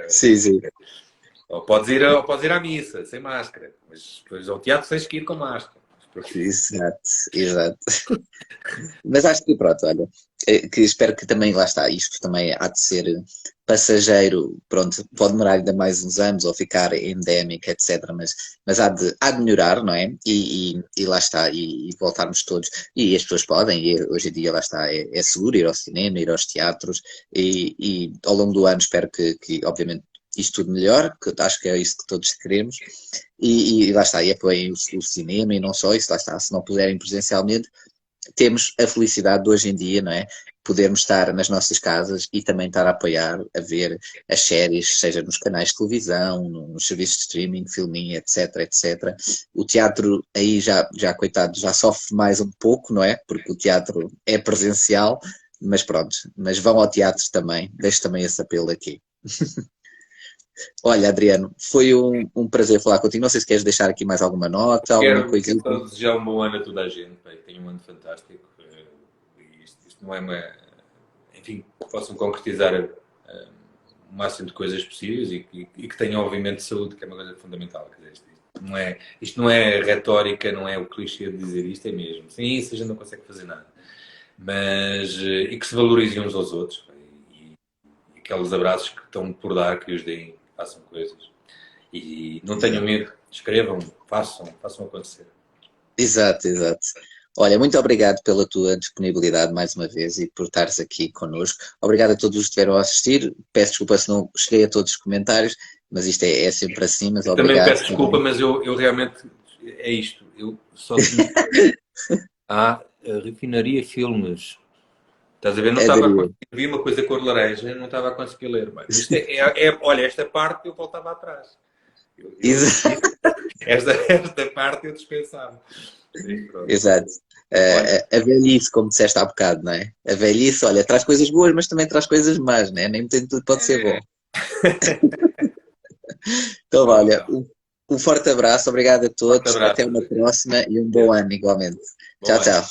S2: Sim, sim.
S3: Ou podes ir à missa, sem máscara. Mas depois ao teatro tens que ir com máscara.
S2: Exato, exato. Mas acho que pronto, olha, que espero que também, lá está, isto também há de ser passageiro, pronto, pode demorar ainda mais uns anos ou ficar endémico, etc. Mas há de melhorar, não é? E lá está, e voltarmos todos. E as pessoas podem, e hoje em dia lá está, é seguro ir ao cinema, ir aos teatros, e ao longo do ano espero que obviamente, isto tudo melhor, que acho que é isso que todos queremos, e lá está, e apoiem o cinema e não só isso, lá está, se não puderem presencialmente, temos a felicidade de hoje em dia, não é? Podermos estar nas nossas casas e também estar a apoiar, a ver as séries, seja nos canais de televisão, nos serviços de streaming, filminho, etc, etc. O teatro aí já coitado, já sofre mais um pouco, não é? Porque o teatro é presencial, mas pronto, mas vão ao teatro também, deixo também esse apelo aqui. Olha, Adriano, foi um prazer falar contigo. Não sei se queres deixar aqui mais alguma nota, alguma coisa.
S3: Quero só desejar um bom ano a toda a gente. Tenho um ano fantástico. E isto não é uma... Enfim, que possam concretizar o máximo de coisas possíveis e que tenham, obviamente, saúde, que é uma coisa fundamental. Quer dizer, isto não é retórica, não é o clichê de dizer isto, é mesmo. Sem isso a gente não consegue fazer nada. Mas, e que se valorizem uns aos outros. E aqueles abraços que estão por dar, que os deem, façam coisas. E não tenham medo, escrevam, façam acontecer.
S2: Exato, exato. Olha, muito obrigado pela tua disponibilidade mais uma vez e por estares aqui connosco. Obrigado a todos os que estiveram a assistir. Peço desculpa se não cheguei a todos os comentários, mas isto é sempre assim, mas
S3: eu
S2: obrigado.
S3: Também peço desculpa, mas eu realmente, é isto. Eu só há Refinaria Filmes. Estás a ver? Não estava a conseguir. Vi uma coisa cor laranja, não estava a conseguir ler. Mas isto olha, esta parte eu voltava atrás. Esta parte eu dispensava.
S2: Exato. A velhice, como disseste há bocado, não é? A velhice, olha, traz coisas boas, mas também traz coisas más, não é? Nem tudo pode ser bom. Então, olha, um forte abraço, obrigado a todos, até uma próxima e um bom ano igualmente. Tchau, tchau.